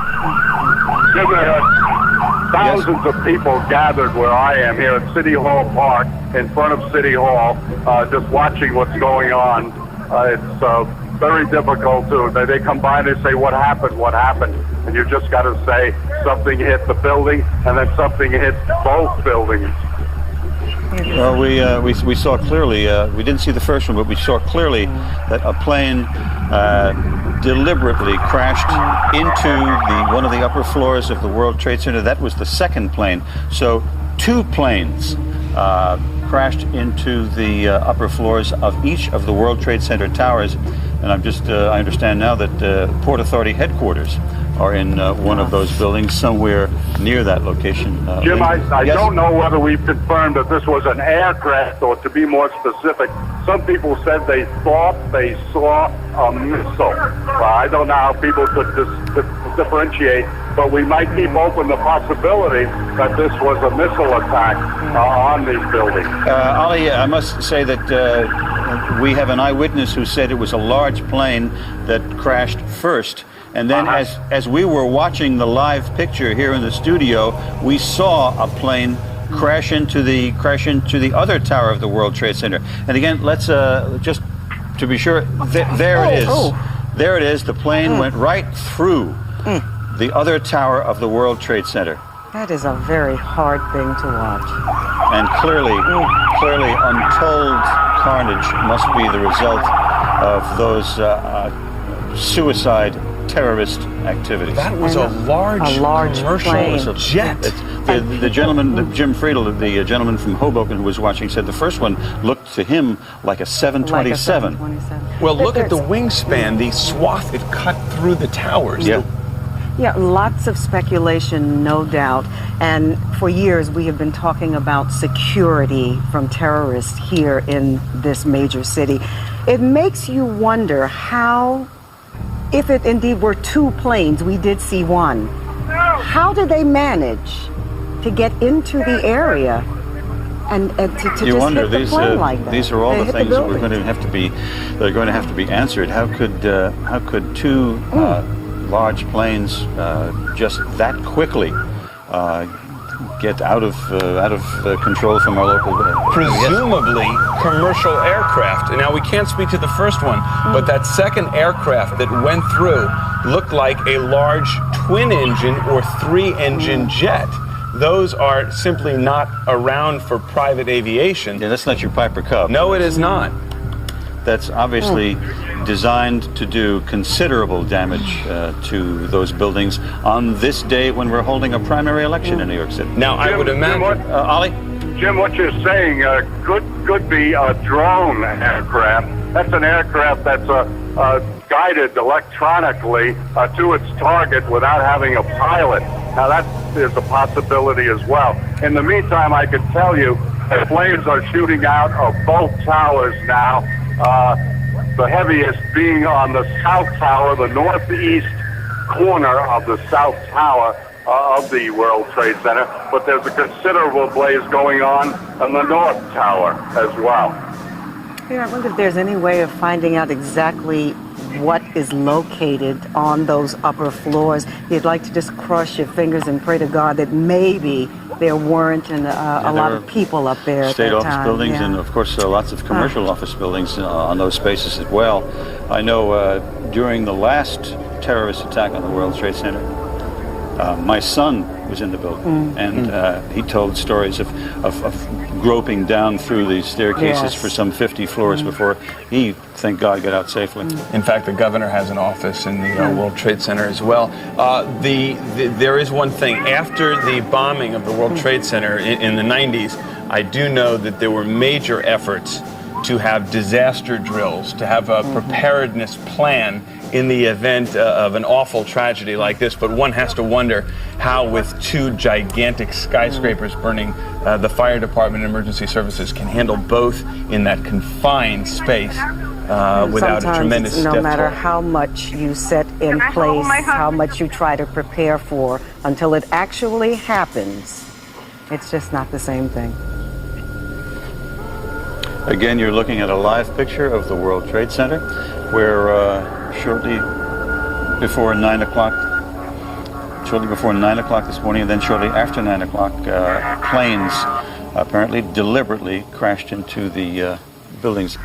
Thousands of people gathered where I am here at City Hall Park, in front of City Hall, just watching what's going on. It's very difficult to. They come by and they say, what happened, and you just got to say something hit the building and then something hit both buildings. Well, we saw clearly, we didn't see the first one, but we saw clearly that a plane deliberately crashed into one of the upper floors of the World Trade Center. That was the second plane. So 2 planes crashed into the upper floors of each of the World Trade Center towers. And I understand now that Port Authority headquarters are in one of those buildings somewhere near that location. Jim, I yes? don't know whether we've confirmed that this was an aircraft, or to be more specific, some people said they thought they saw a missile. Well, I don't know how people could differentiate, but we might keep open the possibility that this was a missile attack on these buildings. Ali, I must say that we have an eyewitness who said it was a large plane that crashed first. And then as we were watching the live picture here in the studio, we saw a plane crash into the other tower of the World Trade Center. And again, let's just to be sure, there it is. There it is. The plane went right through the other tower of the World Trade Center. That is a very hard thing to watch. And clearly untold carnage must be the result of those suicide terrorist activities. That was a large commercial jet. The gentleman, Jim Friedel, the gentleman from Hoboken who was watching, said the first one looked to him like a 727. Well, look at the wingspan, the swath it cut through the towers. Yeah, lots of speculation, no doubt. And for years, we have been talking about security from terrorists here in this major city. It makes you wonder how, if it indeed were 2 planes, we did see one, how did they manage to get into the area and to you just wonder, hit the plane like that? These are all the things that are going to have to be answered. How could 2 large planes just that quickly get out of control from our local presumably commercial aircraft. And now we can't speak to the first one, but that second aircraft that went through looked like a large twin-engine or 3-engine jet. Those are simply not around for private aviation. Yeah, that's not your Piper Cub. No, it is not. That's obviously designed to do considerable damage to those buildings on this day when we're holding a primary election in New York City. Now, I would imagine... Ollie? Jim, what you're saying could be a drone aircraft. That's an aircraft that's guided electronically to its target without having a pilot. Now, that is a possibility as well. In the meantime, I can tell you that flames are shooting out of both towers now. The heaviest being on the south tower, the northeast corner of the south tower of the World Trade Center, but there's a considerable blaze going on the north tower as well. Yeah, I wonder if there's any way of finding out exactly what is located on those upper floors. You'd like to just cross your fingers and pray to God that maybe there weren't a lot of people up there at state that office time. buildings and, of course, lots of commercial office buildings on those spaces as well. I know during the last terrorist attack on the World Trade Center, my son was in the building, and he told stories of groping down through these staircases for some 50 floors before he, thank God, got out safely. In fact, the governor has an office in the World Trade Center as well. There is one thing. After the bombing of the World Trade Center in the 90s, I do know that there were major efforts to have disaster drills, to have a preparedness plan in the event of an awful tragedy like this. But one has to wonder how, with 2 gigantic skyscrapers burning, the fire department and emergency services can handle both in that confined space without a tremendous no death matter toll. how much you set in place, how much you try to prepare for, until it actually happens, it's just not the same thing. Again, you're looking at a live picture of the World Trade Center, where shortly before 9 o'clock this morning, and then shortly after 9 o'clock, planes apparently deliberately crashed into the buildings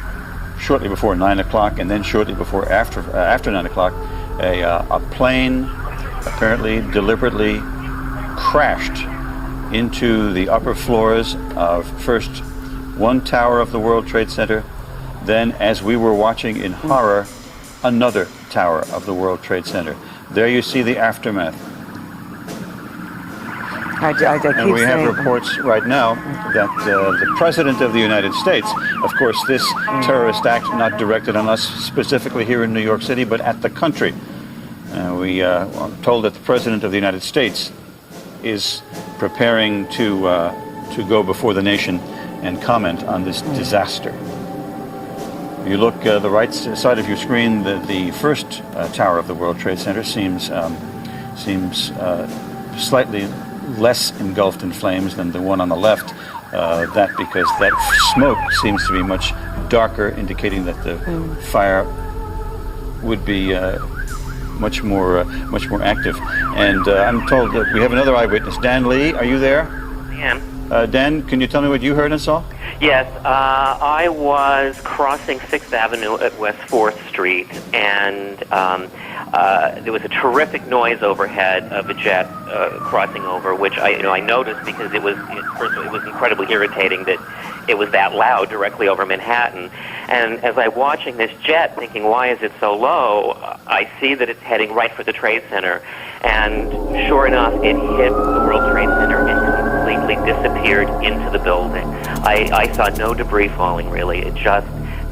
shortly before 9 o'clock, and then shortly before after 9 o'clock, a plane apparently deliberately crashed into the upper floors of first one tower of the World Trade Center, then, as we were watching in horror, another tower of the World Trade Center. There you see the aftermath. And we have reports right now that the President of the United States, of course, this terrorist act not directed on us specifically here in New York City, but at the country. We are told that the President of the United States is preparing to go before the nation and comment on this disaster. You look the right side of your screen, the first tower of the World Trade Center seems slightly less engulfed in flames than the one on the left. That because that smoke seems to be much darker, indicating that the fire would be much more active. And I'm told that we have another eyewitness, Dan Lee. Are you there? I am. Dan, can you tell me what you heard and saw? Yes, I was crossing 6th Avenue at West 4th Street, and there was a terrific noise overhead of a jet crossing over, which I noticed because it was incredibly irritating that it was that loud directly over Manhattan. And as I'm watching this jet, thinking, why is it so low? I see that it's heading right for the Trade Center, and sure enough, it hit the World Trade Center and completely disappeared into the building. I saw no debris falling, really. It just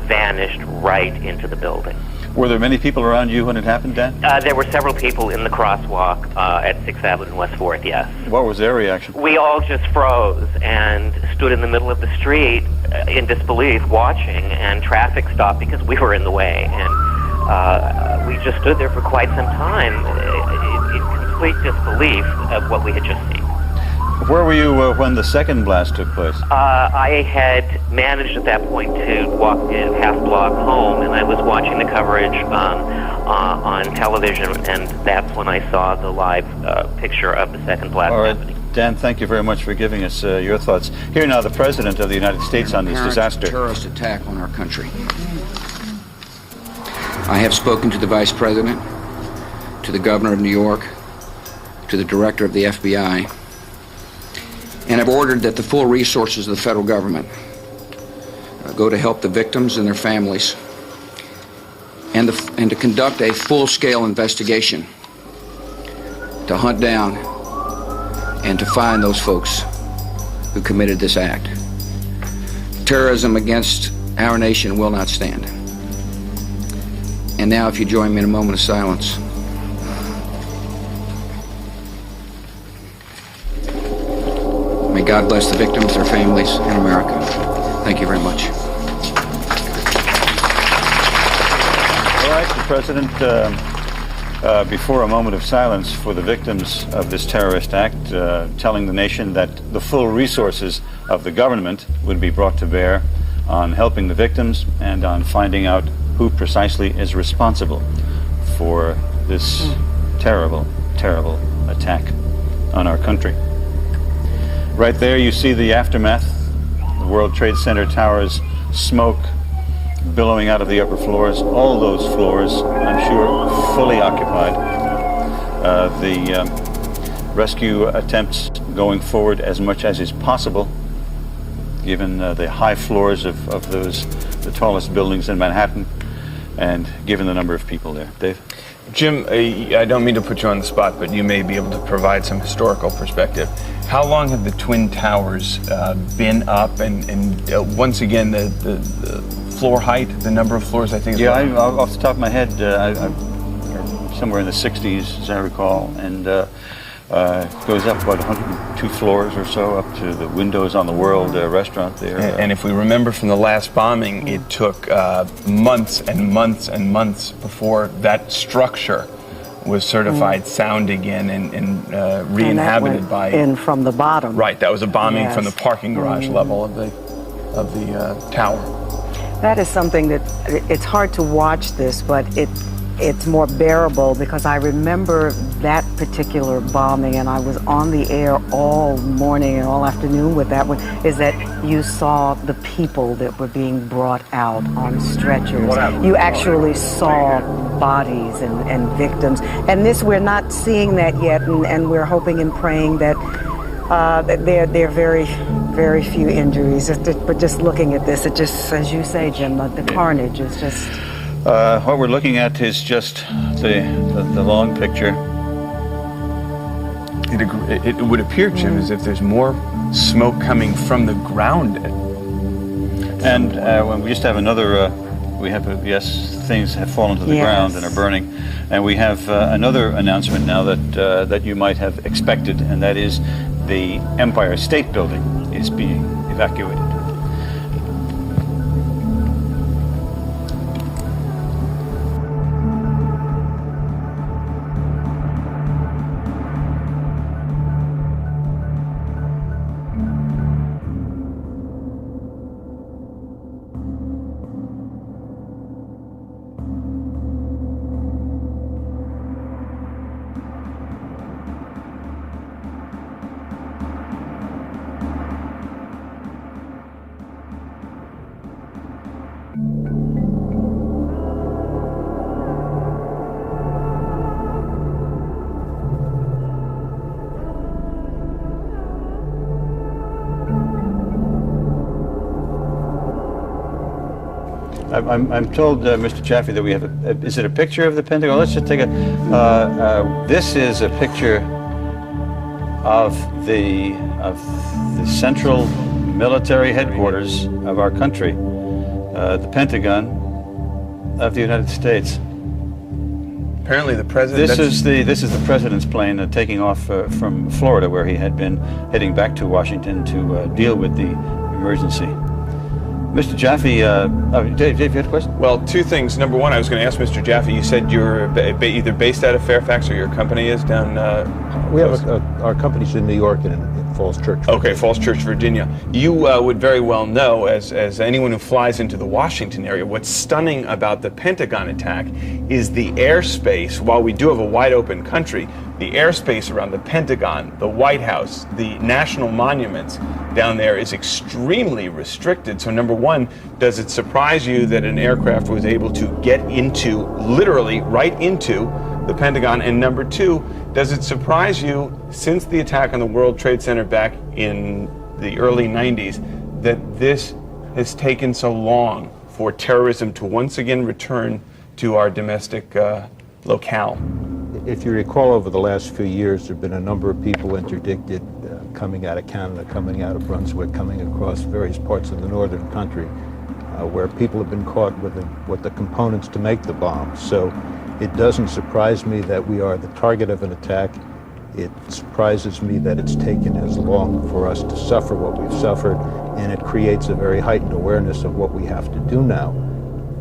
vanished right into the building. Were there many people around you when it happened, Dan? There were several people in the crosswalk at 6th Avenue and West 4th, yes. What was their reaction? We all just froze and stood in the middle of the street in disbelief watching, and traffic stopped because we were in the way. And we just stood there for quite some time in complete disbelief of what we had just seen. Where were you when the second blast took place? I had managed at that point to walk a half block home, and I was watching the coverage on television, and that's when I saw the live picture of the second blast happening. Dan, thank you very much for giving us your thoughts. Here now, the President of the United States on this disaster. Terrorist attack on our country. I have spoken to the Vice President, to the Governor of New York, to the Director of the FBI, and have ordered that the full resources of the federal government go to help the victims and their families, and to conduct a full-scale investigation to hunt down and to find those folks who committed this act. Terrorism against our nation will not stand. And now, if you join me in a moment of silence. May God bless the victims, their families, and America. Thank you very much. All right, the President, before a moment of silence for the victims of this terrorist act, telling the nation that the full resources of the government would be brought to bear on helping the victims and on finding out who precisely is responsible for this terrible, terrible attack on our country. Right there you see the aftermath, the World Trade Center towers, smoke billowing out of the upper floors, all those floors, I'm sure, fully occupied. The rescue attempts going forward as much as is possible, given the high floors of the tallest buildings in Manhattan, and given the number of people there. Dave? Jim, I don't mean to put you on the spot, but you may be able to provide some historical perspective. How long have the Twin Towers been up? And once again, the floor height, the number of floors, I think is off the top of my head, somewhere in the 60s, as I recall, and goes up about 102 floors or so, up to the windows on the World restaurant there. And if we remember from the last bombing, it took months and months and months before that structure was certified sound again and re-inhabited by in from the bottom. Right, that was a bombing from the parking garage level of the tower. That is something that it's hard to watch this, but it's more bearable, because I remember that particular bombing, and I was on the air all morning and all afternoon with that one, is that you saw the people that were being brought out on stretchers. You actually saw bodies and victims. And this, we're not seeing that yet, and we're hoping and praying that there are very, very few injuries. But just looking at this, it just, as you say, Jim, the carnage is just... What we're looking at is just the long picture. It would appear, Jim, as if there's more smoke coming from the ground. And when we just have another, yes, things have fallen to the ground and are burning. And we have another announcement now that you might have expected, and that is the Empire State Building is being evacuated. I'm told, Mr. Chaffee, that we have is it a picture of the Pentagon? Let's just take this is a picture of the central military headquarters of our country, the Pentagon of the United States. Apparently the president... This is the president's plane taking off from Florida, where he had been heading back to Washington to deal with the emergency. Mr. Jaffe, Dave, you had a question? Well, two things. Number one, I was going to ask Mr. Jaffe, you said you're either based out of Fairfax or your company is down... we have our company's in New York and in Falls Church, Virginia. Okay, Falls Church, Virginia. You would very well know, as anyone who flies into the Washington area, what's stunning about the Pentagon attack is the airspace. While we do have a wide open country, the airspace around the Pentagon, the White House, the national monuments down there is extremely restricted. So number one, does it surprise you that an aircraft was able to get into, literally right into, the Pentagon? And number two, does it surprise you, since the attack on the World Trade Center back in the early 90s, that this has taken so long for terrorism to once again return to our domestic locale? If you recall, over the last few years, there have been a number of people interdicted coming out of Canada, coming out of Brunswick, coming across various parts of the northern country, where people have been caught with the components to make the bombs. So it doesn't surprise me that we are the target of an attack. It surprises me that it's taken as long for us to suffer what we've suffered, and it creates a very heightened awareness of what we have to do now.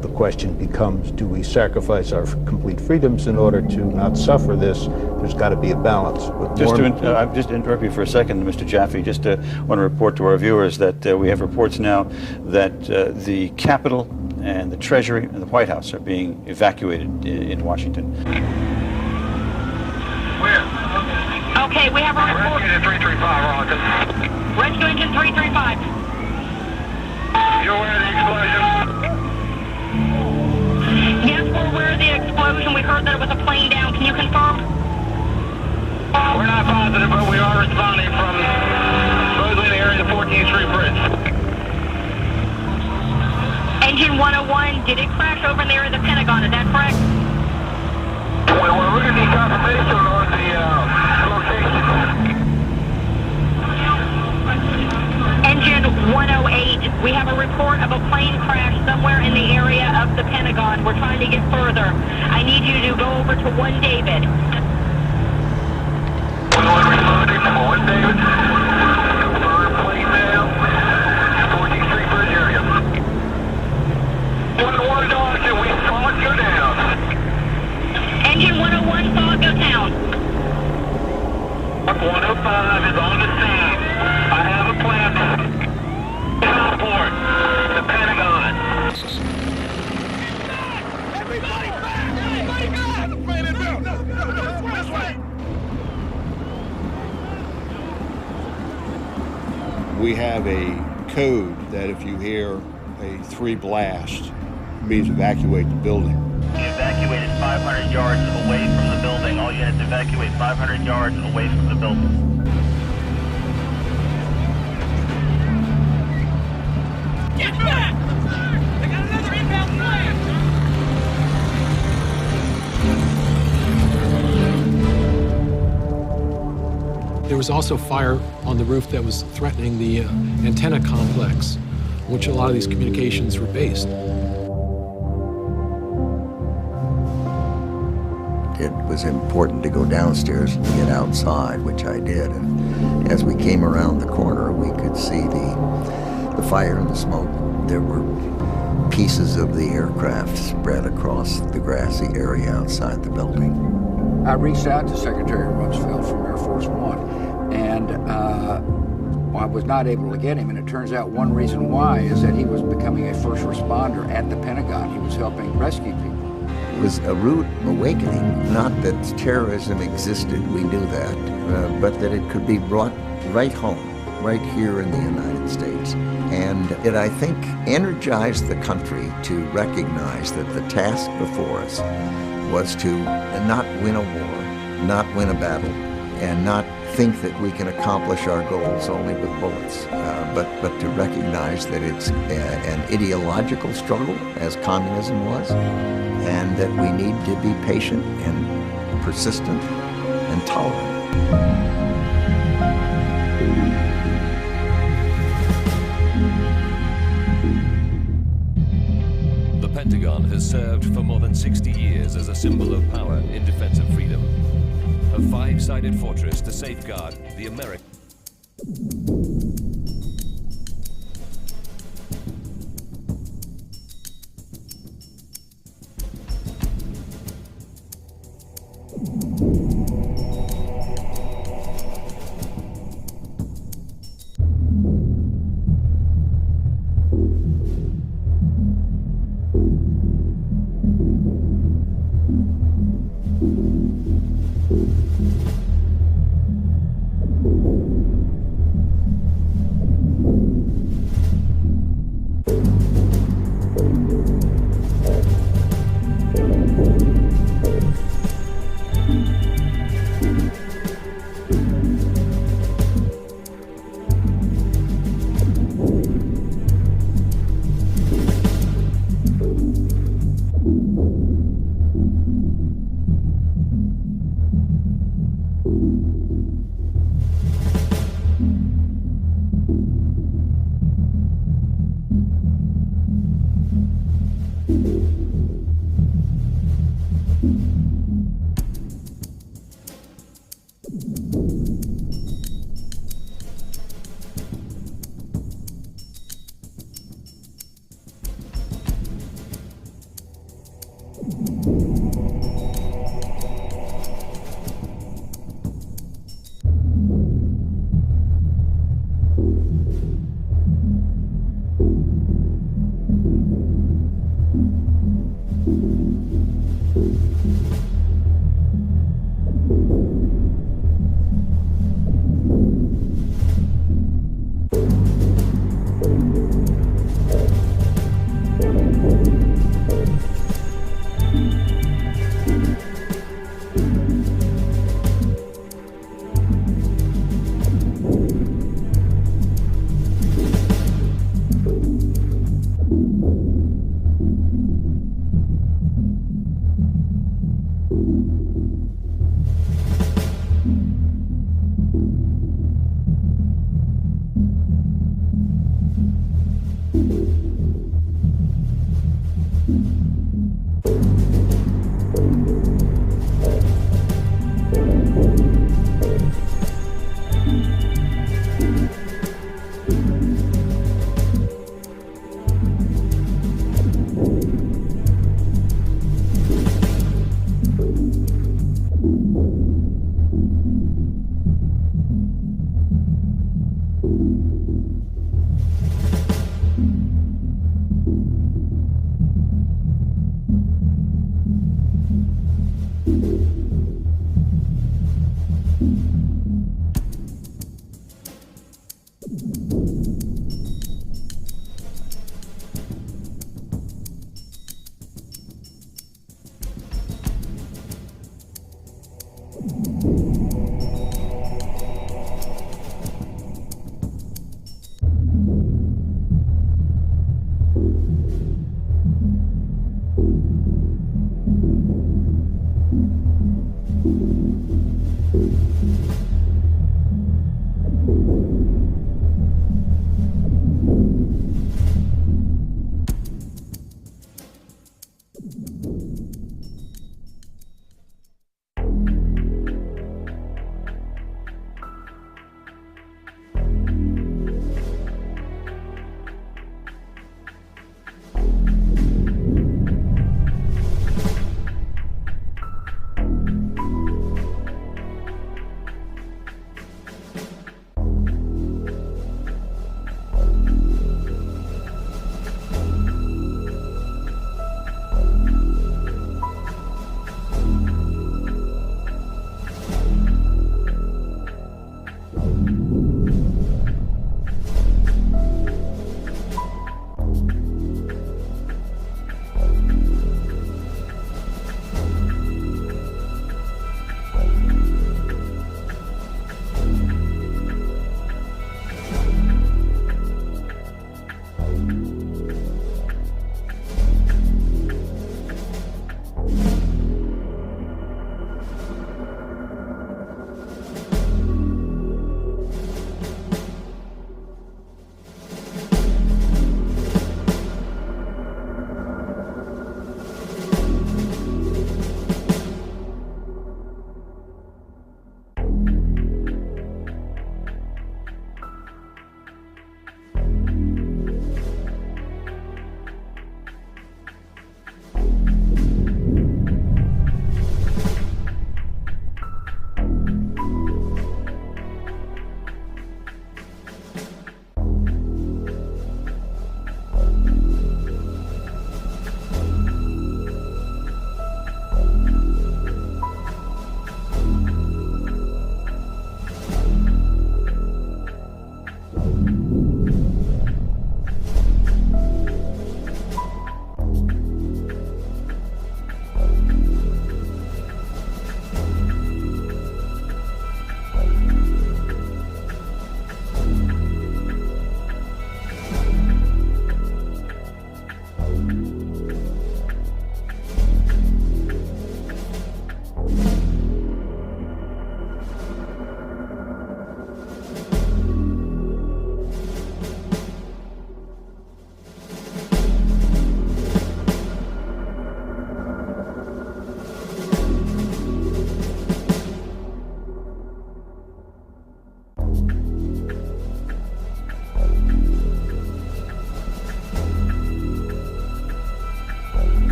The question becomes, do we sacrifice our complete freedoms in order to not suffer this? There's got to be a balance. I'll just interrupt you for a second, Mr. Jaffe. Just want to report to our viewers that we have reports now that the Capitol and the Treasury and the White House are being evacuated in Washington. Where? Okay, we have a report. Rescue Engine 335, Rocket. Rescue Engine 335. You're aware of the explosion? Yes, we're aware of the explosion. We heard that it was a plane down. Can you confirm? We're not positive, but we are responding from supposedly the area of the 14th Street Bridge. Engine 101, did it crash over in the area of the Pentagon? Is that correct? Well, we're looking at the confirmation on the location. Engine 108, we have a report of a plane crash somewhere in the area of the Pentagon. We're trying to get further. I need you to go over to 1 David. 1 David. Confirm plane down. 14th Street Bridge area. 101 Dawson, we saw it go down. Engine 101 saw it go down. 105 is on the scene. I have a plan. Report. The Pentagon. Everybody back! Everybody We have a code that if you hear a 3 blast, it means evacuate the building. You evacuated 500 yards away from the building. All units evacuate 500 yards away from the building. Get back! They got another inbound flash! There was also fire on the roof that was threatening the antenna complex, which a lot of these communications were based. It was important to go downstairs and get outside, which I did. And as we came around the corner, we could see the fire and the smoke. There were pieces of the aircraft spread across the grassy area outside the building. I reached out to Secretary Rumsfeld from Air Force One, and I was not able to get him, and it turns out one reason why is that he was becoming a first responder at the Pentagon. He was helping rescue people. It was a rude awakening, not that terrorism existed, we knew that, but that it could be brought right home, right here in the United States. And it, I think, energized the country to recognize that the task before us was to not win a war, not win a battle, and not think that we can accomplish our goals only with bullets, but to recognize that it's an ideological struggle, as communism was, and that we need to be patient and persistent and tolerant. The Pentagon has served for more than 60 years as a symbol of power in defense of freedom. A 5-sided fortress to safeguard the American.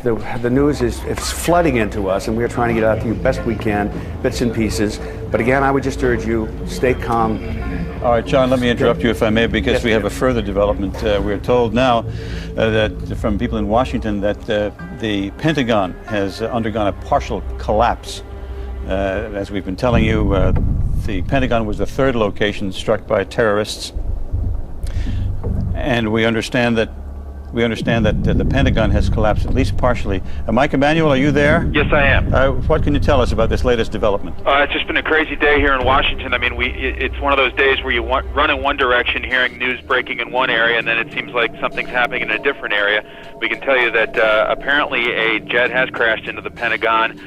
the news it's flooding into us, and we're trying to get out to you best we can, bits and pieces. But again, I would just urge you, stay calm. All right, John, let me interrupt you if I may, because Yes, we have a further development. We're told now that from people in Washington that the Pentagon has undergone a partial collapse. As we've been telling you, the Pentagon was the third location struck by terrorists, and we understand that the Pentagon has collapsed at least partially. Mike Emanuel, are you there? Yes, I am. What can you tell us about this latest development? It's just been a crazy day here in Washington. I mean, it's one of those days where you run in one direction, hearing news breaking in one area, and then it seems like something's happening in a different area. We can tell you that apparently a jet has crashed into the Pentagon.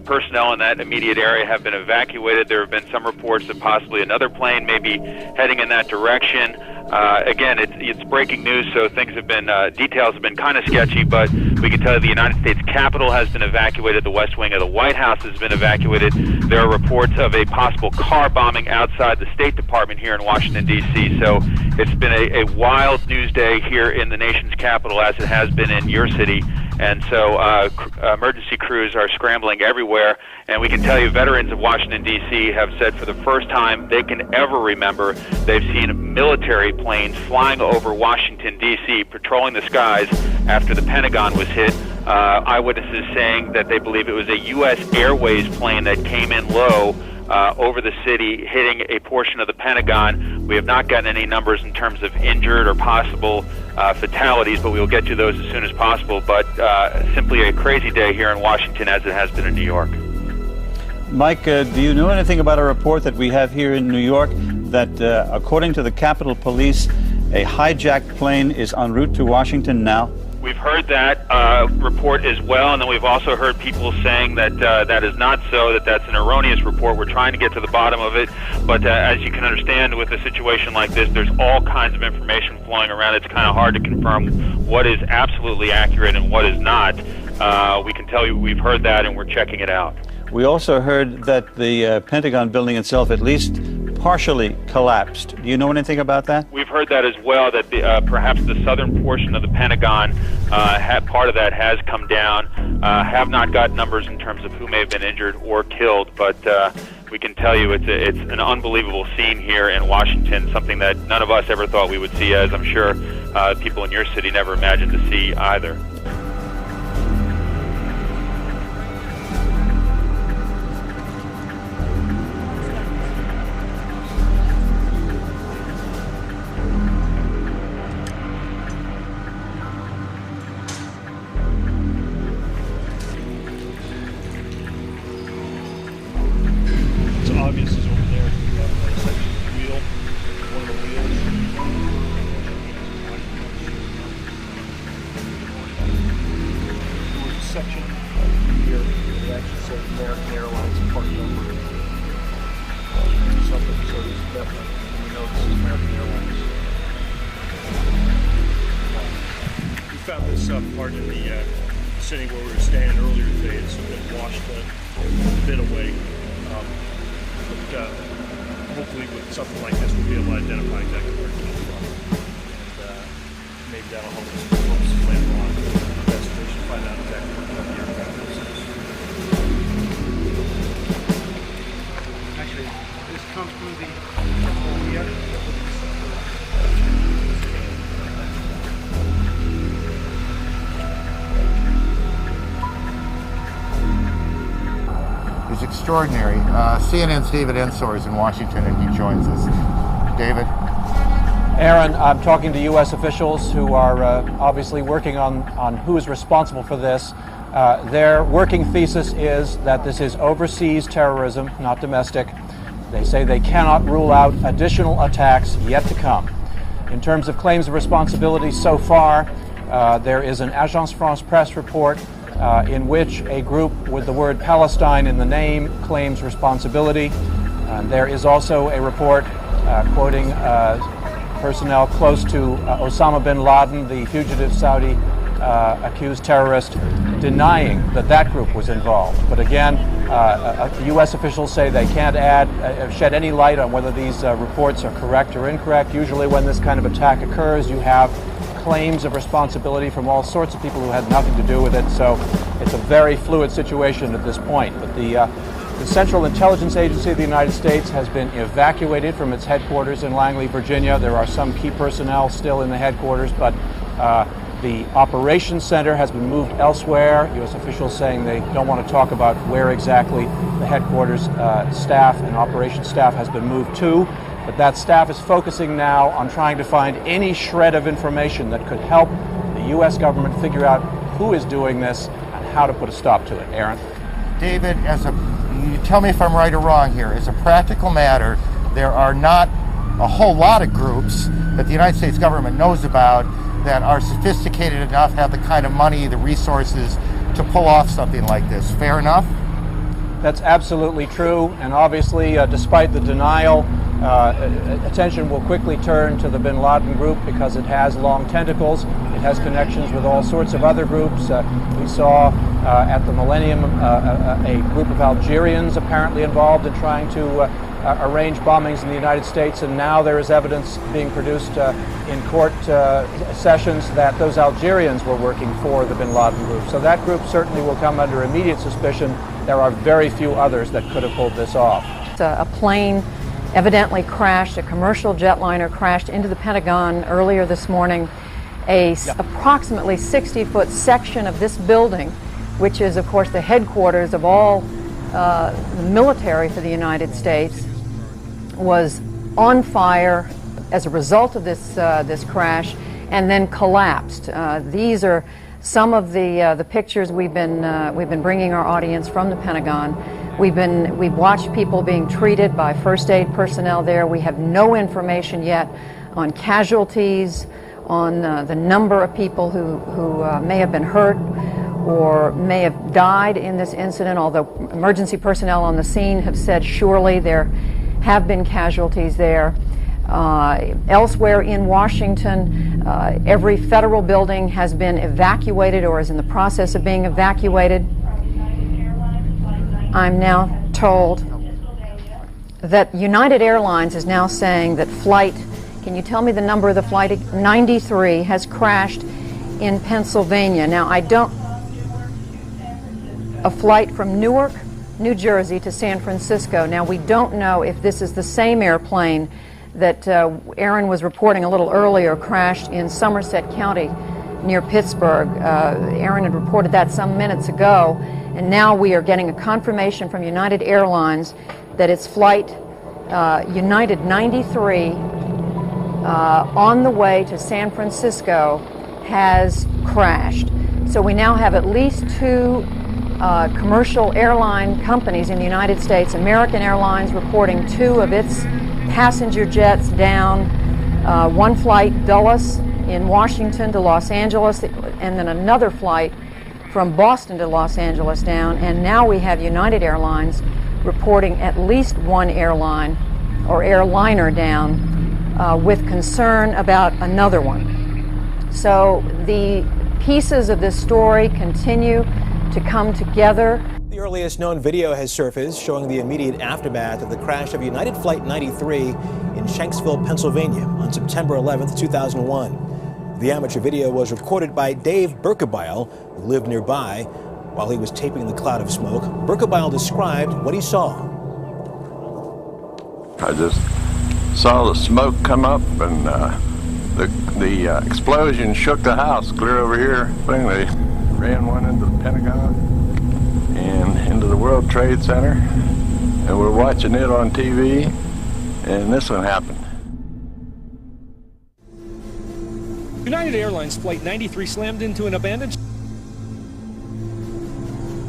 Personnel in that immediate area have been evacuated. There have been some reports that possibly another plane may be heading in that direction. Again, it's breaking news, so things have been, details have been kind of sketchy, but we can tell you the United States Capitol has been evacuated, the West Wing of the White House has been evacuated. There are reports of a possible car bombing outside the State Department here in Washington, D.C., so it's been a wild news day here in the nation's capital, as it has been in your city, and so emergency crews are scrambling everywhere, and we can tell you veterans of Washington, D.C. have said for the first time they can ever remember they've seen military planes flying over Washington, D.C., patrolling the skies after the Pentagon was hit. Eyewitnesses saying that they believe it was a U.S. Airways plane that came in low over the city, hitting a portion of the Pentagon. We have not gotten any numbers in terms of injured or possible fatalities, but we will get you those as soon as possible. But simply a crazy day here in Washington, as it has been in New York. Mike, do you know anything about a report that we have here in New York that, according to the Capitol Police, a hijacked plane is en route to Washington now? We've heard that report as well, and then we've also heard people saying that that is not so, that that's an erroneous report. We're trying to get to the bottom of it, but as you can understand, with a situation like this, there's all kinds of information flowing around. It's kind of hard to confirm what is absolutely accurate and what is not. We can tell you we've heard that, and we're checking it out. We also heard that the Pentagon building itself at least partially collapsed. Do you know anything about that? We've heard that as well, that perhaps the southern portion of the Pentagon, part of that has come down. Have not got numbers in terms of who may have been injured or killed, but we can tell you it's an unbelievable scene here in Washington, something that none of us ever thought we would see, as I'm sure people in your city never imagined to see either. Obvious is over there. You have a section of the wheel, one of the wheels. There was a section here that actually says American Airlines parked over something, so there's definitely, we know this is American Airlines. We found this part in the city where we were standing earlier today. It's been washed a bit away. But hopefully with something like this, we'll be able to identify exactly where it came from. And maybe that'll help us later on in the investigation, find out exactly what the aircraft is. Actually, this comes through the airport here. Is extraordinary. CNN's David Ensor is in Washington and he joins us. David? Aaron, I'm talking to U.S. officials who are obviously working on who is responsible for this. Their working thesis is that this is overseas terrorism, not domestic. They say they cannot rule out additional attacks yet to come. In terms of claims of responsibility so far, there is an Agence France Presse report in which a group with the word Palestine in the name claims responsibility. There is also a report quoting personnel close to Osama bin Laden, the fugitive Saudi accused terrorist, denying that that group was involved. But again, U.S. officials say they can't shed any light on whether these reports are correct or incorrect. Usually when this kind of attack occurs, you have claims of responsibility from all sorts of people who had nothing to do with it. So it's a very fluid situation at this point. But the Central Intelligence Agency of the United States has been evacuated from its headquarters in Langley, Virginia. There are some key personnel still in the headquarters, but the operations center has been moved elsewhere. U.S. officials saying they don't want to talk about where exactly the headquarters staff and operations staff has been moved to. But that staff is focusing now on trying to find any shred of information that could help the U.S. government figure out who is doing this and how to put a stop to it. Aaron? David, you tell me if I'm right or wrong here. As a practical matter, there are not a whole lot of groups that the United States government knows about that are sophisticated enough, have the kind of money, the resources to pull off something like this. Fair enough? That's absolutely true, and obviously, despite the denial, attention will quickly turn to the bin Laden group because it has long tentacles. It has connections with all sorts of other groups. We saw at the Millennium a group of Algerians apparently involved in trying to arrange bombings in the United States, and now there is evidence being produced in court sessions that those Algerians were working for the bin Laden group. So that group certainly will come under immediate suspicion. There are very few others that could have pulled this off. A plane evidently crashed, a commercial jetliner crashed into the Pentagon earlier this morning. Approximately 60-foot section of this building, which is of course the headquarters of all the military for the United States, was on fire as a result of this crash, and then collapsed. These are some of the pictures we've been bringing our audience from the Pentagon. We've watched people being treated by first aid personnel there. We have no information yet on casualties, on the number of people who may have been hurt or may have died in this incident, although emergency personnel on the scene have said surely there have been casualties there. Elsewhere in Washington, every federal building has been evacuated or is in the process of being evacuated. I'm now told that United Airlines is now saying that flight, can you tell me the number of the flight? 93 has crashed in Pennsylvania. Now, a flight from Newark, New Jersey to San Francisco. Now, we don't know if this is the same airplane that Aaron was reporting a little earlier crashed in Somerset County near Pittsburgh. Aaron had reported that some minutes ago, and now we are getting a confirmation from United Airlines that its flight, United 93, on the way to San Francisco has crashed. So we now have at least two commercial airline companies in the United States. American Airlines reporting 2 of its passenger jets down, one flight Dulles in Washington to Los Angeles, and then another flight from Boston to Los Angeles down, and now we have United Airlines reporting at least one airline or airliner down with concern about another one. So the pieces of this story continue to come together. The earliest known video has surfaced showing the immediate aftermath of the crash of United Flight 93 in Shanksville, Pennsylvania on September 11th, 2001. The amateur video was recorded by Dave Berkebile, who lived nearby. While he was taping the cloud of smoke, Berkebile described what he saw. I just saw the smoke come up, and the explosion shook the house clear over here. They ran one into the Pentagon and into the World Trade Center, and we're watching it on TV, and this one happened. United Airlines Flight 93 slammed into an abandoned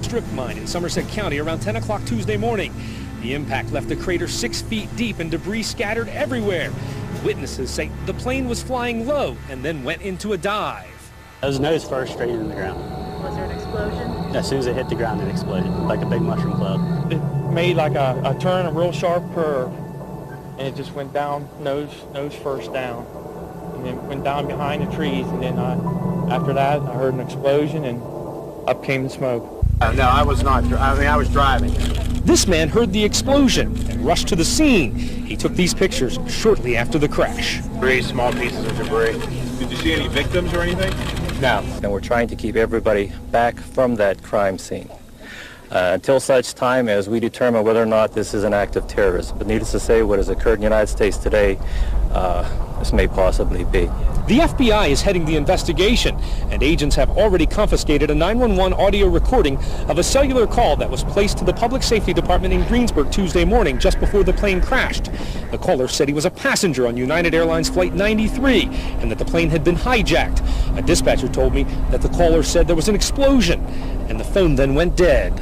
strip mine in Somerset County around 10 o'clock Tuesday morning. The impact left a crater 6 feet deep and debris scattered everywhere. Witnesses say the plane was flying low and then went into a dive. It was nose first straight into the ground. Was there an explosion? As soon as it hit the ground, it exploded like a big mushroom cloud. It made like a turn, a real sharp curve, and it just went down, nose first down, and then went down behind the trees, and then after that, I heard an explosion, and up came the smoke. No, I was not. I was driving. This man heard the explosion and rushed to the scene. He took these pictures shortly after the crash. 3 small pieces of debris. Did you see any victims or anything? No. And we're trying to keep everybody back from that crime scene until such time as we determine whether or not this is an act of terrorism. But needless to say, what has occurred in the United States today, this may possibly be. The FBI is heading the investigation, and agents have already confiscated a 911 audio recording of a cellular call that was placed to the Public Safety Department in Greensburg Tuesday morning just before the plane crashed. The caller said he was a passenger on United Airlines Flight 93 and that the plane had been hijacked. A dispatcher told me that the caller said there was an explosion, and the phone then went dead.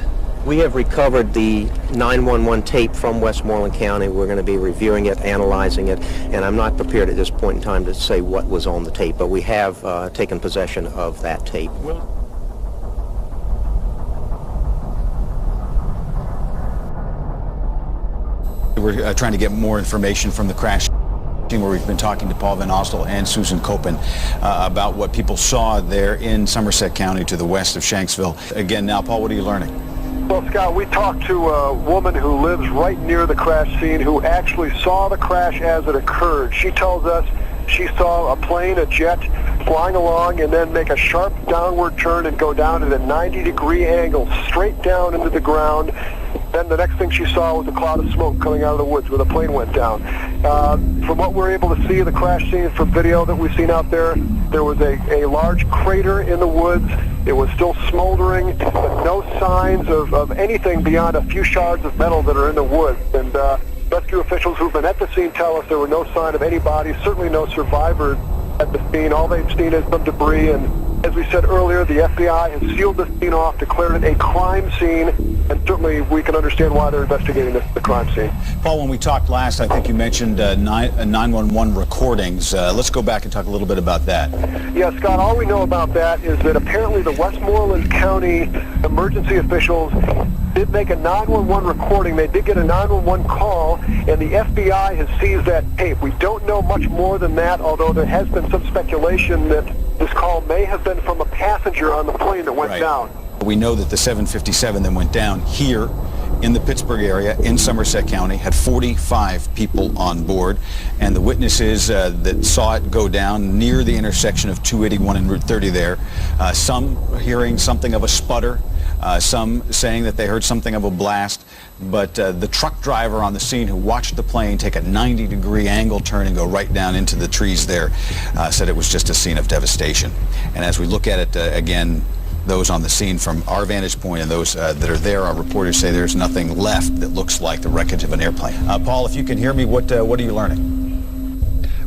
We have recovered the 911 tape from Westmoreland County. We're going to be reviewing it, analyzing it, and I'm not prepared at this point in time to say what was on the tape, but we have taken possession of that tape. We're trying to get more information from the crash where we've been talking to Paul Van Ostel and Susan Copen about what people saw there in Somerset County to the west of Shanksville. Again, now, Paul, what are you learning? Well, Scott, we talked to a woman who lives right near the crash scene who actually saw the crash as it occurred. She tells us she saw a plane, a jet, flying along and then make a sharp downward turn and go down at a 90-degree angle straight down into the ground. Then the next thing she saw was a cloud of smoke coming out of the woods where the plane went down. From what we're able to see of the crash scene from video that we've seen out there, there was a large crater in the woods. It was still smoldering, but no signs of anything beyond a few shards of metal that are in the woods. And rescue officials who've been at the scene tell us there were no sign of any bodies, certainly no survivors at the scene. All they've seen is some debris, and as we said earlier, the FBI has sealed the scene off, declared it a crime scene, and certainly we can understand why they're investigating the crime scene. Paul, when we talked last, I think you mentioned 911 recordings. Let's go back and talk a little bit about that. Yeah, Scott, all we know about that is that apparently the Westmoreland County emergency officials did make a 911 recording. They did get a 911 call, and the FBI has seized that tape. We don't know much more than that, although there has been some speculation that this call may have been from a passenger on the plane that went down. We know that the 757 that went down here in the Pittsburgh area in Somerset County had 45 people on board, and the witnesses that saw it go down near the intersection of 281 and Route 30 there, some hearing something of a sputter, some saying that they heard something of a blast, but the truck driver on the scene who watched the plane take a 90-degree angle turn and go right down into the trees there said it was just a scene of devastation. And as we look at it again, those on the scene from our vantage point and those that are there, our reporters say there's nothing left that looks like the wreckage of an airplane. Paul, if you can hear me, what are you learning?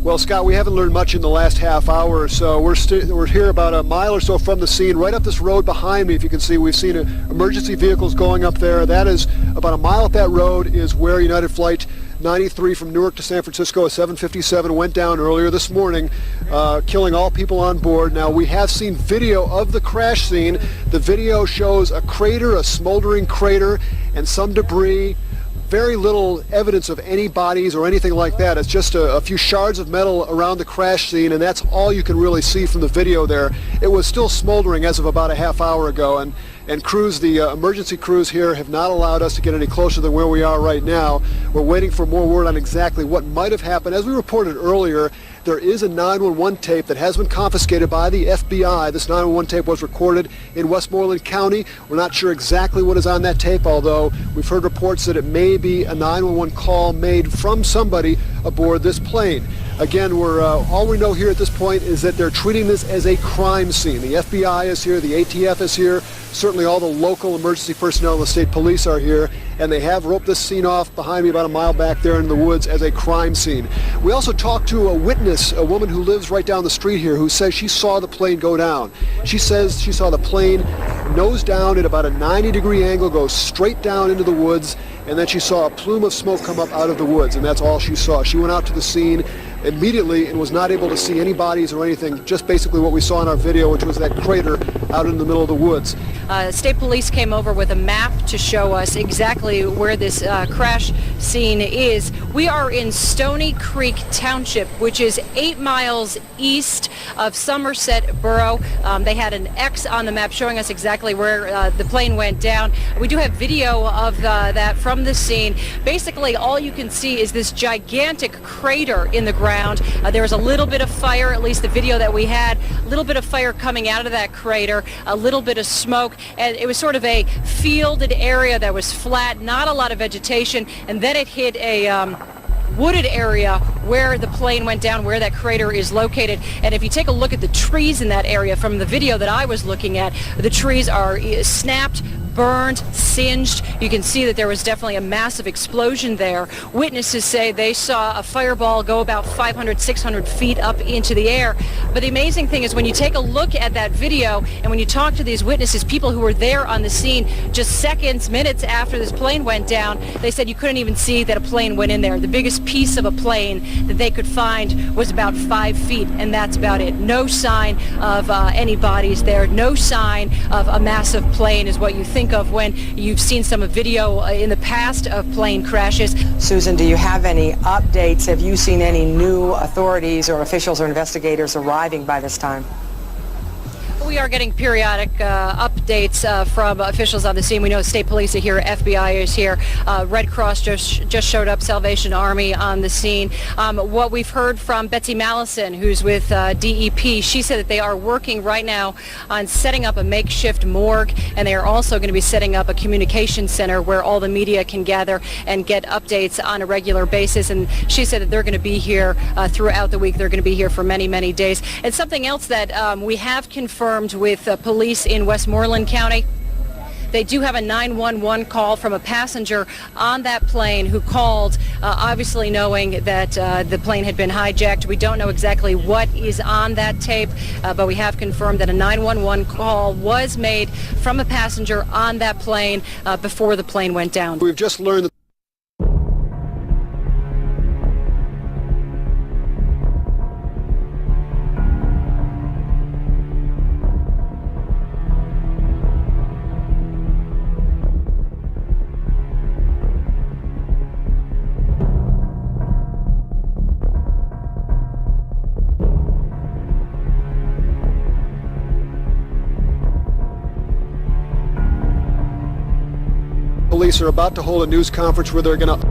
Well, Scott, we haven't learned much in the last half hour or so. We're here about a mile or so from the scene, right up this road behind me. If you can see, we've seen emergency vehicles going up there. That is about a mile up that road is where United Flight 93 from Newark to San Francisco, a 757, went down earlier this morning, killing all people on board. Now, we have seen video of the crash scene. The video shows a crater, a smoldering crater, and some debris. Very little evidence of any bodies or anything like that. It's just a few shards of metal around the crash scene, and that's all you can really see from the video there. It was still smoldering as of about a half hour ago, and crews, the emergency crews here, have not allowed us to get any closer than where we are right now. We're waiting for more word on exactly what might have happened. As we reported earlier, there is a 911 tape that has been confiscated by the FBI. This 911 tape was recorded in Westmoreland County. We're not sure exactly what is on that tape, although we've heard reports that it may be a 911 call made from somebody aboard this plane. Again, all we know here at this point is that they're treating this as a crime scene. The FBI is here, the ATF is here, certainly all the local emergency personnel and the state police are here, and they have roped this scene off behind me about a mile back there in the woods as a crime scene. We also talked to a witness, a woman who lives right down the street here, who says she saw the plane go down. She says she saw the plane nose down at about a 90-degree angle, go straight down into the woods, and then she saw a plume of smoke come up out of the woods, and that's all she saw. She went out to the scene immediately and was not able to see any bodies or anything, just basically what we saw in our video, which was that crater out in the middle of the woods. State police came over with a map to show us exactly where this crash scene is. We are in Stony Creek Township, which is 8 miles east of Somerset Borough. They had an X on the map showing us exactly where the plane went down. We do have video of that from the scene. Basically, all you can see is this gigantic crater in the ground. There was a little bit of fire, at least the video that we had, a little bit of fire coming out of that crater, a little bit of smoke, and it was sort of a fielded area that was flat, not a lot of vegetation, and then it hit a wooded area where the plane went down, where that crater is located. And if you take a look at the trees in that area from the video that I was looking at, the trees are snapped, burned, singed. You can see that there was definitely a massive explosion there. Witnesses say they saw a fireball go about 500, 600 feet up into the air. But the amazing thing is when you take a look at that video and when you talk to these witnesses, people who were there on the scene just seconds, minutes after this plane went down, they said you couldn't even see that a plane went in there. The biggest piece of a plane that they could find was about 5 feet, and that's about it. No sign of any bodies there. No sign of a massive plane is what you think of when you've seen some video in the past of plane crashes. Susan, do you have any updates? Have you seen any new authorities or officials or investigators arriving by this time? We are getting periodic updates from officials on the scene. We know state police are here, FBI is here, Red Cross just showed up, Salvation Army on the scene. What we've heard from Betsy Mallison, who's with DEP, she said that they are working right now on setting up a makeshift morgue, and they are also going to be setting up a communication center where all the media can gather and get updates on a regular basis. And she said that they're going to be here throughout the week. They're going to be here for many, many days. And something else that we have confirmed with police in Westmoreland County, they do have a 911 call from a passenger on that plane who called, obviously knowing that the plane had been hijacked. We don't know exactly what is on that tape, but we have confirmed that a 911 call was made from a passenger on that plane before the plane went down. We've just learned that police are about to hold a news conference where they're going to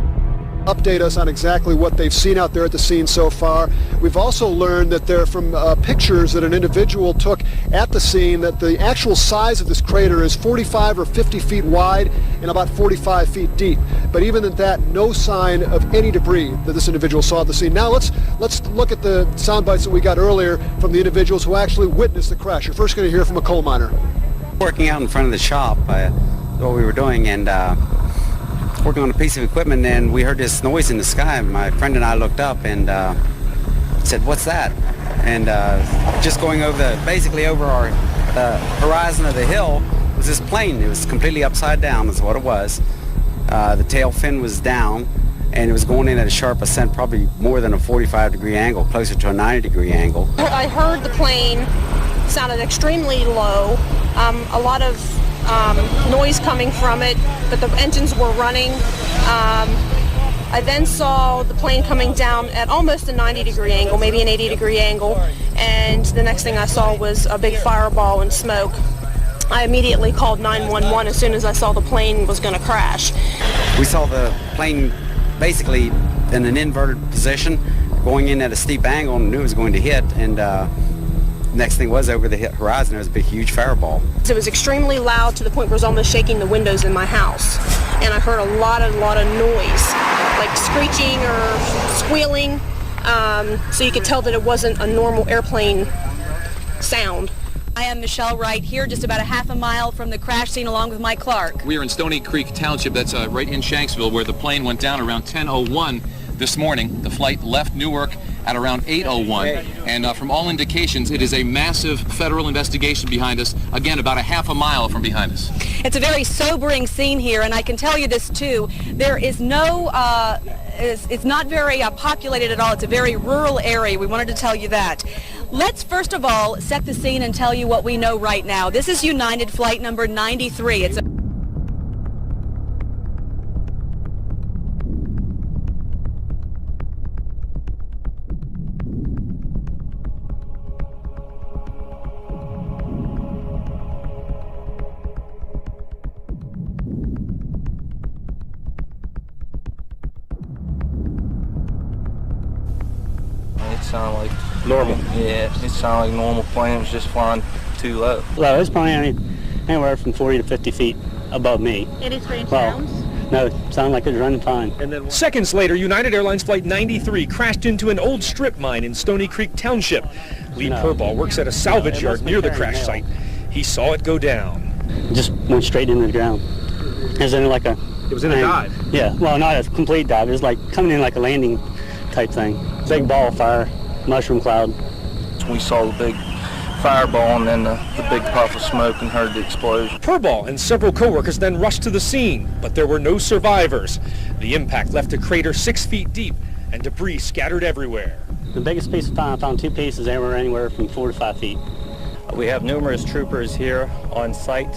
update us on exactly what they've seen out there at the scene so far. We've also learned that there from pictures that an individual took at the scene that the actual size of this crater is 45 or 50 feet wide and about 45 feet deep. But even at that, no sign of any debris that this individual saw at the scene. Now let's look at the sound bites that we got earlier from the individuals who actually witnessed the crash. You're first going to hear from a coal miner. Working out in front of the shop, what we were doing, and working on a piece of equipment, and we heard this noise in the sky. My friend and I looked up and said, "What's that?" And just going over basically over the horizon of the hill was this plane. It was completely upside down is what it was. The tail fin was down, and it was going in at a sharp ascent, probably more than a 45-degree angle, closer to a 90-degree angle. I heard the plane sounded extremely low, a lot of noise coming from it, but the engines were running. I then saw the plane coming down at almost a 90-degree angle, maybe an 80-degree angle, and the next thing I saw was a big fireball and smoke. I immediately called 911 as soon as I saw the plane was going to crash. We saw the plane basically in an inverted position, going in at a steep angle, and knew it was going to hit, and next thing was over the horizon, there was a big, huge fireball. It was extremely loud to the point where it was almost shaking the windows in my house. And I heard a lot of noise, like screeching or squealing. So you could tell that it wasn't a normal airplane sound. I am Michelle Wright here, just about a half a mile from the crash scene, along with Mike Clark. We are in Stony Creek Township, that's right in Shanksville, where the plane went down around 10:01 This morning, the flight left Newark at around 8:01, and from all indications, it is a massive federal investigation behind us, again, about a half a mile from behind us. It's a very sobering scene here, and I can tell you this, too. There is no, it's not very populated at all. It's a very rural area. We wanted to tell you that. Let's first of all set the scene and tell you what we know right now. This is United flight number 93. It's It sounded like normal. Yeah, it sounded like normal plane. It was just flying too low. Well, it's probably anywhere from 40 to 50 feet above me. Any strange sounds? No, it sounded like it was running fine. And then seconds later, United Airlines Flight 93 crashed into an old strip mine in Stony Creek Township. Lee Purball works at a salvage yard near the crash site. He saw it go down. It just went straight into the ground. It was in like a... It was in a dive? Yeah, well, not a complete dive. It was like coming in like a landing type thing. Big ball of fire, mushroom cloud. We saw the big fireball and then the big puff of smoke and heard the explosion. Purball and several co-workers then rushed to the scene, but there were no survivors. The impact left a crater 6 feet deep and debris scattered everywhere. The biggest piece of I found 2 pieces. They were anywhere from 4 to 5 feet. We have numerous troopers here on site.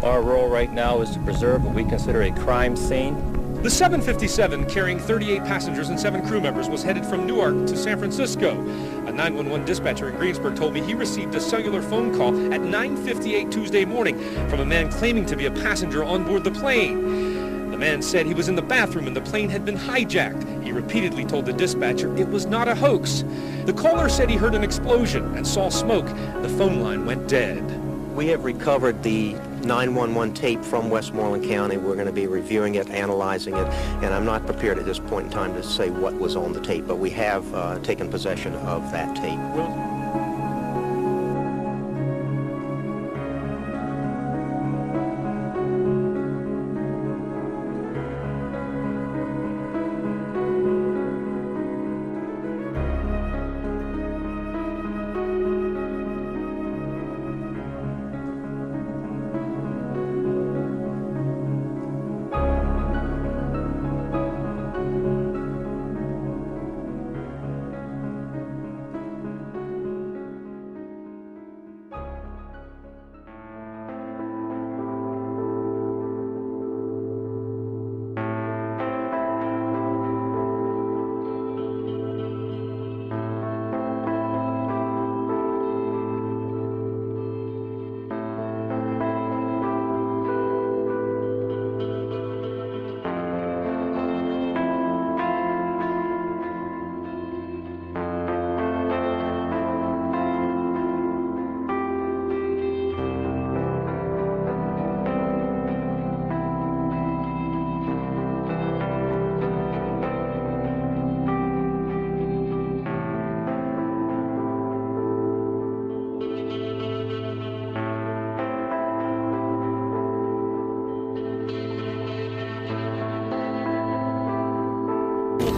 Our role right now is to preserve what we consider a crime scene. The 757, carrying 38 passengers and 7 crew members, was headed from Newark to San Francisco. A 911 dispatcher in Greensburg told me he received a cellular phone call at 9:58 Tuesday morning from a man claiming to be a passenger on board the plane. The man said he was in the bathroom and the plane had been hijacked. He repeatedly told the dispatcher it was not a hoax. The caller said he heard an explosion and saw smoke. The phone line went dead. We have recovered the 911 tape from Westmoreland County. We're going to be reviewing it, analyzing it, and I'm not prepared at this point in time to say what was on the tape, but we have taken possession of that tape.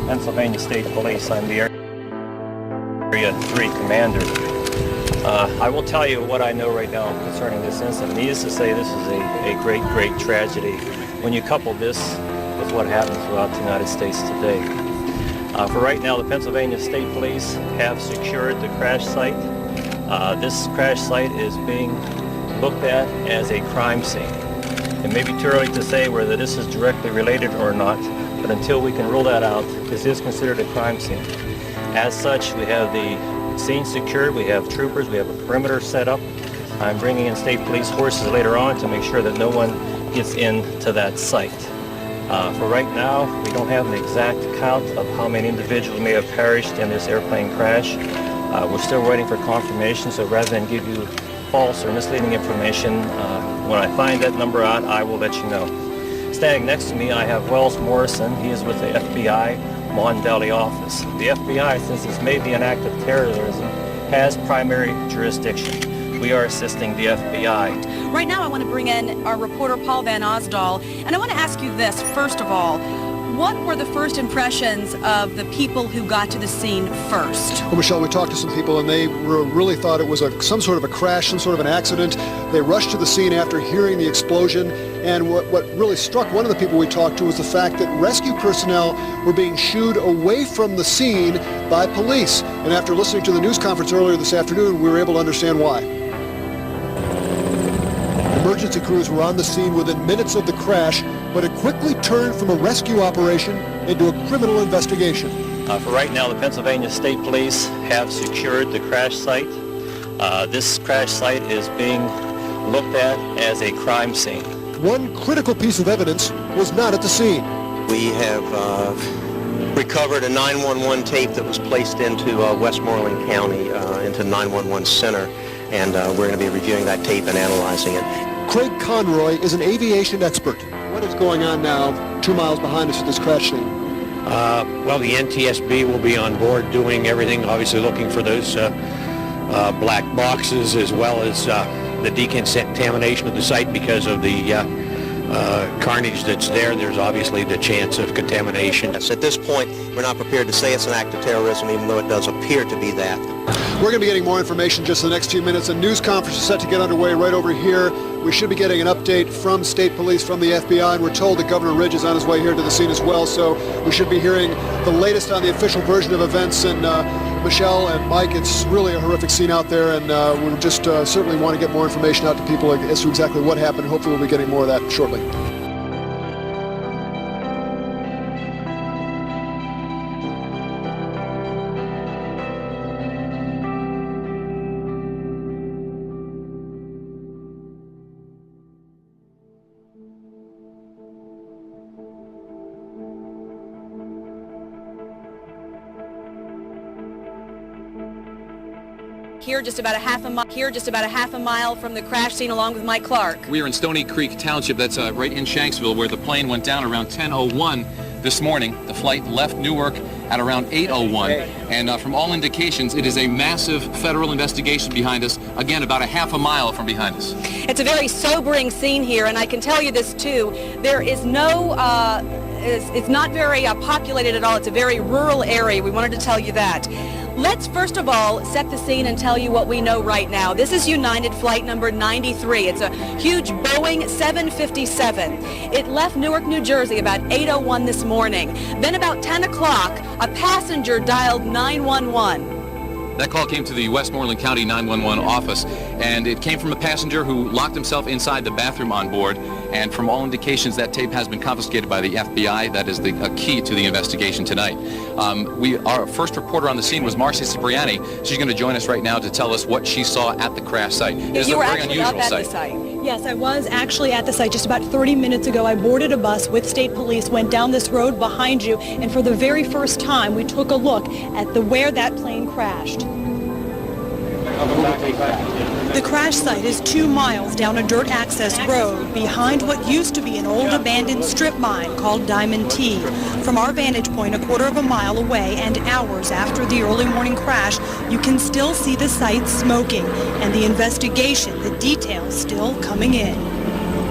Pennsylvania State Police. I'm the Area 3 Commander. I will tell you what I know right now concerning this incident. Needless to say, this is a great, great tragedy when you couple this with what happens throughout the United States today. For right now, the Pennsylvania State Police have secured the crash site. This crash site is being looked at as a crime scene. It may be too early to say whether this is directly related or not, but until we can rule that out, this is considered a crime scene. As such, we have the scene secured, we have troopers, we have a perimeter set up. I'm bringing in state police horses later on to make sure that no one gets into that site. For right now, we don't have an exact count of how many individuals may have perished in this airplane crash. We're still waiting for confirmation, so rather than give you false or misleading information, when I find that number out, I will let you know. Standing next to me, I have Wells Morrison. He is with the FBI Mon Valley office. The FBI, since this may be an act of terrorism, has primary jurisdiction. We are assisting the FBI. Right now, I want to bring in our reporter, Paul Van Osdal, and I want to ask you this, first of all. what were the first impressions of the people who got to the scene first? Well, Michelle, we talked to some people, and they really thought it was some sort of a crash, some sort of an accident. They rushed to the scene after hearing the explosion, and what really struck one of the people we talked to was the fact that rescue personnel were being shooed away from the scene by police. And after listening to the news conference earlier this afternoon, we were able to understand why. Emergency crews were on the scene within minutes of the crash, but it quickly turned from a rescue operation into a criminal investigation. For right now, the Pennsylvania State Police have secured the crash site. This crash site is being looked at as a crime scene. One critical piece of evidence was not at the scene. We have recovered a 911 tape that was placed into Westmoreland County, into 911 Center, and we're going to be reviewing that tape and analyzing it. Craig Conroy is an aviation expert. What is going on now 2 miles behind us at this crash scene? Well, the NTSB will be on board doing everything, obviously looking for those black boxes as well as the decontamination of the site because of the carnage that's there. There's obviously the chance of contamination. Yes, at this point, we're not prepared to say it's an act of terrorism, even though it does appear to be that. We're going to be getting more information just in the next few minutes. A news conference is set to get underway right over here. We should be getting an update from state police, from the FBI, and we're told that Governor Ridge is on his way here to the scene as well, so we should be hearing the latest on the official version of events. And Michelle and Mike, it's really a horrific scene out there, and we just certainly want to get more information out to people as to exactly what happened. Hopefully we'll be getting more of that shortly. Here, just about a half a mile from the crash scene, along with Mike Clark. We are in Stony Creek Township. That's right in Shanksville, where the plane went down around 10:01 this morning. The flight left Newark at around 8:01, and from all indications, it is a massive federal investigation behind us. Again, about a half a mile from behind us. It's a very sobering scene here, and I can tell you this too. There is no. It's not very populated at all. It's a very rural area. We wanted to tell you that. Let's first of all set the scene and tell you what we know right now. This is United Flight number 93. It's a huge Boeing 757. It left Newark, New Jersey about 8:01 this morning. Then about 10 o'clock, a passenger dialed 911. That call came to the Westmoreland County 911 office, and it came from a passenger who locked himself inside the bathroom on board, and from all indications, that tape has been confiscated by the FBI. That is a key to the investigation tonight. Our first reporter on the scene was Marcy Cipriani. She's going to join us right now to tell us what she saw at the crash site. It is a very unusual site. Yes, I was actually at the site just about 30 minutes ago. I boarded a bus with state police, went down this road behind you, and for the very first time, we took a look at where that plane crashed. The crash site is 2 miles down a dirt access road behind what used to be an old abandoned strip mine called Diamond T. From our vantage point, a quarter of a mile away and hours after the early morning crash, you can still see the site smoking and the investigation, the details still coming in.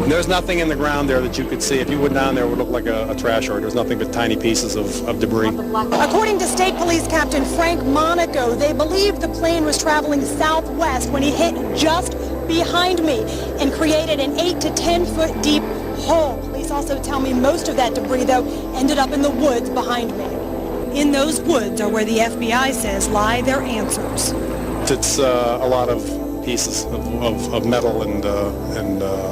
There's nothing in the ground there that you could see. If you went down there, it would look like a trash yard. There's nothing but tiny pieces of debris. According to State Police Captain Frank Monaco, they believe the plane was traveling southwest when he hit just behind me and created an 8 to 10 foot deep hole. Police also tell me most of that debris, though, ended up in the woods behind me. In those woods are where the FBI says lie their answers. It's a lot of pieces of metal and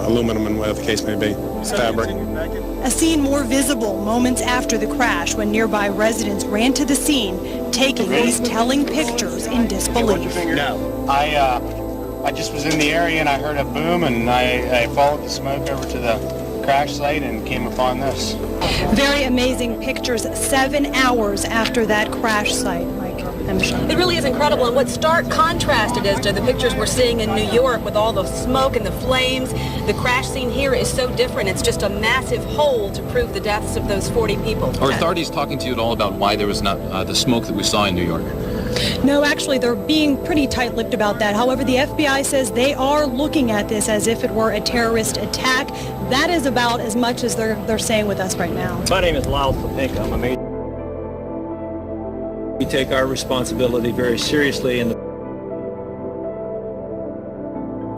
aluminum and whatever the case may be, fabric. A scene more visible moments after the crash when nearby residents ran to the scene, taking these telling pictures in disbelief. No, I just was in the area and I heard a boom and I followed the smoke over to the crash site and came upon this. Very amazing pictures 7 hours after that crash site, Mike. It really is incredible, and what stark contrast it is to the pictures we're seeing in New York with all the smoke and the flames. The crash scene here is so different. It's just a massive hole to prove the deaths of those 40 people. Are authorities talking to you at all about why there was not the smoke that we saw in New York? No, actually, they're being pretty tight-lipped about that. However, the FBI says they are looking at this as if it were a terrorist attack. That is about as much as they're saying with us right now. My name is Lyle Papinka. I'm a major. We take our responsibility very seriously, and the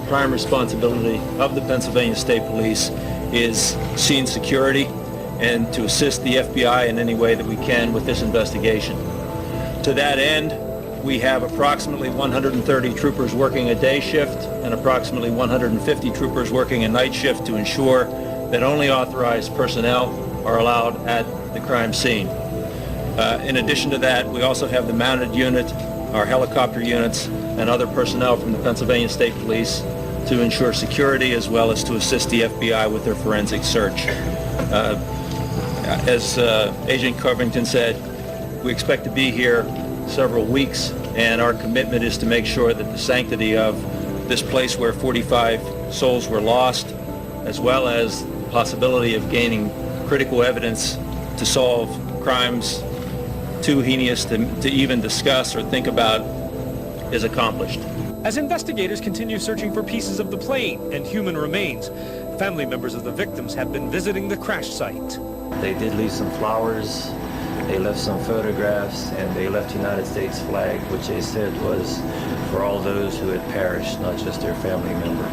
prime responsibility of the Pennsylvania State Police is scene security and to assist the FBI in any way that we can with this investigation. To that end, we have approximately 130 troopers working a day shift and approximately 150 troopers working a night shift to ensure that only authorized personnel are allowed at the crime scene. In addition to that, we also have the mounted unit, our helicopter units, and other personnel from the Pennsylvania State Police to ensure security as well as to assist the FBI with their forensic search. As Agent Covington said, we expect to be here several weeks, and our commitment is to make sure that the sanctity of this place where 45 souls were lost, as well as the possibility of gaining critical evidence to solve crimes too heinous to even discuss or think about, is accomplished. As investigators continue searching for pieces of the plane and human remains, family members of the victims have been visiting the crash site. They did leave some flowers, they left some photographs, and they left United States flag, which they said was for all those who had perished, not just their family member.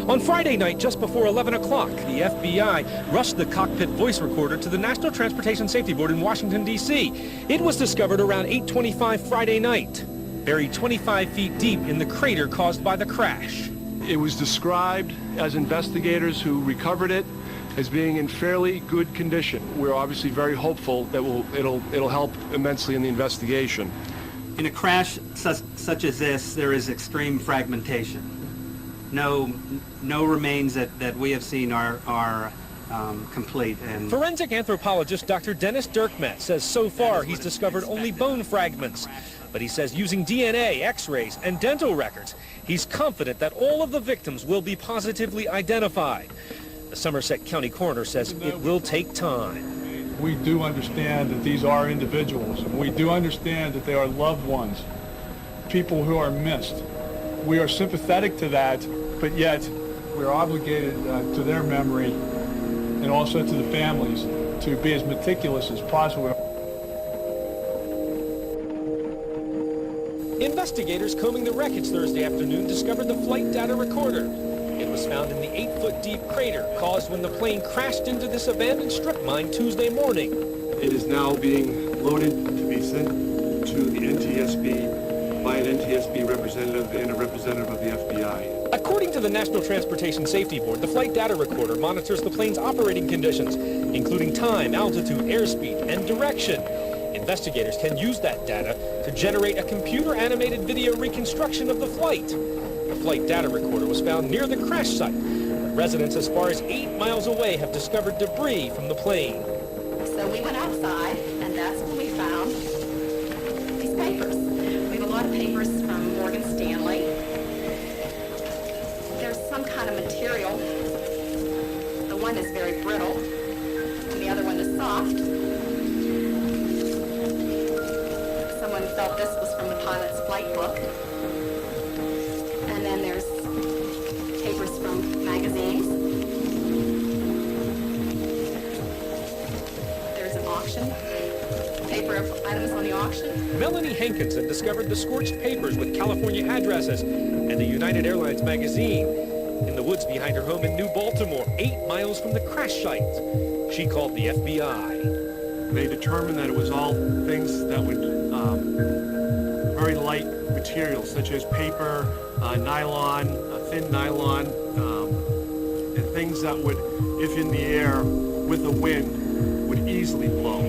On Friday night, just before 11 o'clock, the FBI rushed the cockpit voice recorder to the National Transportation Safety Board in Washington, D.C. It was discovered around 8:25 Friday night, buried 25 feet deep in the crater caused by the crash. It was described as investigators who recovered it as being in fairly good condition. We're obviously very hopeful that it'll help immensely in the investigation. In a crash such as this, there is extreme fragmentation. No remains that we have seen are complete. And forensic anthropologist Dr. Dennis Dirkmet says so far he's discovered only bone fragments. But he says using DNA, x-rays, and dental records, he's confident that all of the victims will be positively identified. The Somerset County coroner says it will take time. We do understand that these are individuals, and we do understand that they are loved ones, people who are missed. We are sympathetic to that, but yet we're obligated to their memory and also to the families to be as meticulous as possible. Investigators combing the wreckage Thursday afternoon discovered the flight data recorder. It was found in the 8-foot deep crater caused when the plane crashed into this abandoned strip mine Tuesday morning. It is now being loaded to be sent to the NTSB by an NTSB representative and a representative of the FBI. According to the National Transportation Safety Board, the flight data recorder monitors the plane's operating conditions, including time, altitude, airspeed, and direction. Investigators can use that data to generate a computer-animated video reconstruction of the flight. The flight data recorder was found near the crash site, but residents as far as 8 miles away have discovered debris from the plane. So we went outside, and that's when we found these papers. We have a lot of papers from Morgan Stanley. There's some kind of material. The one is very brittle, and the other one is soft. Someone felt this was from the pilot's flight book. And then there's papers from magazines. There's an auction, paper of items on the auction. Melanie Hankinson discovered the scorched papers with California addresses and a United Airlines magazine in the woods behind her home in New Baltimore, 8 miles from the crash site. She called the FBI. They determined that it was all things that would very light materials such as paper, nylon, thin nylon, and things that would, if in the air with the wind, would easily blow.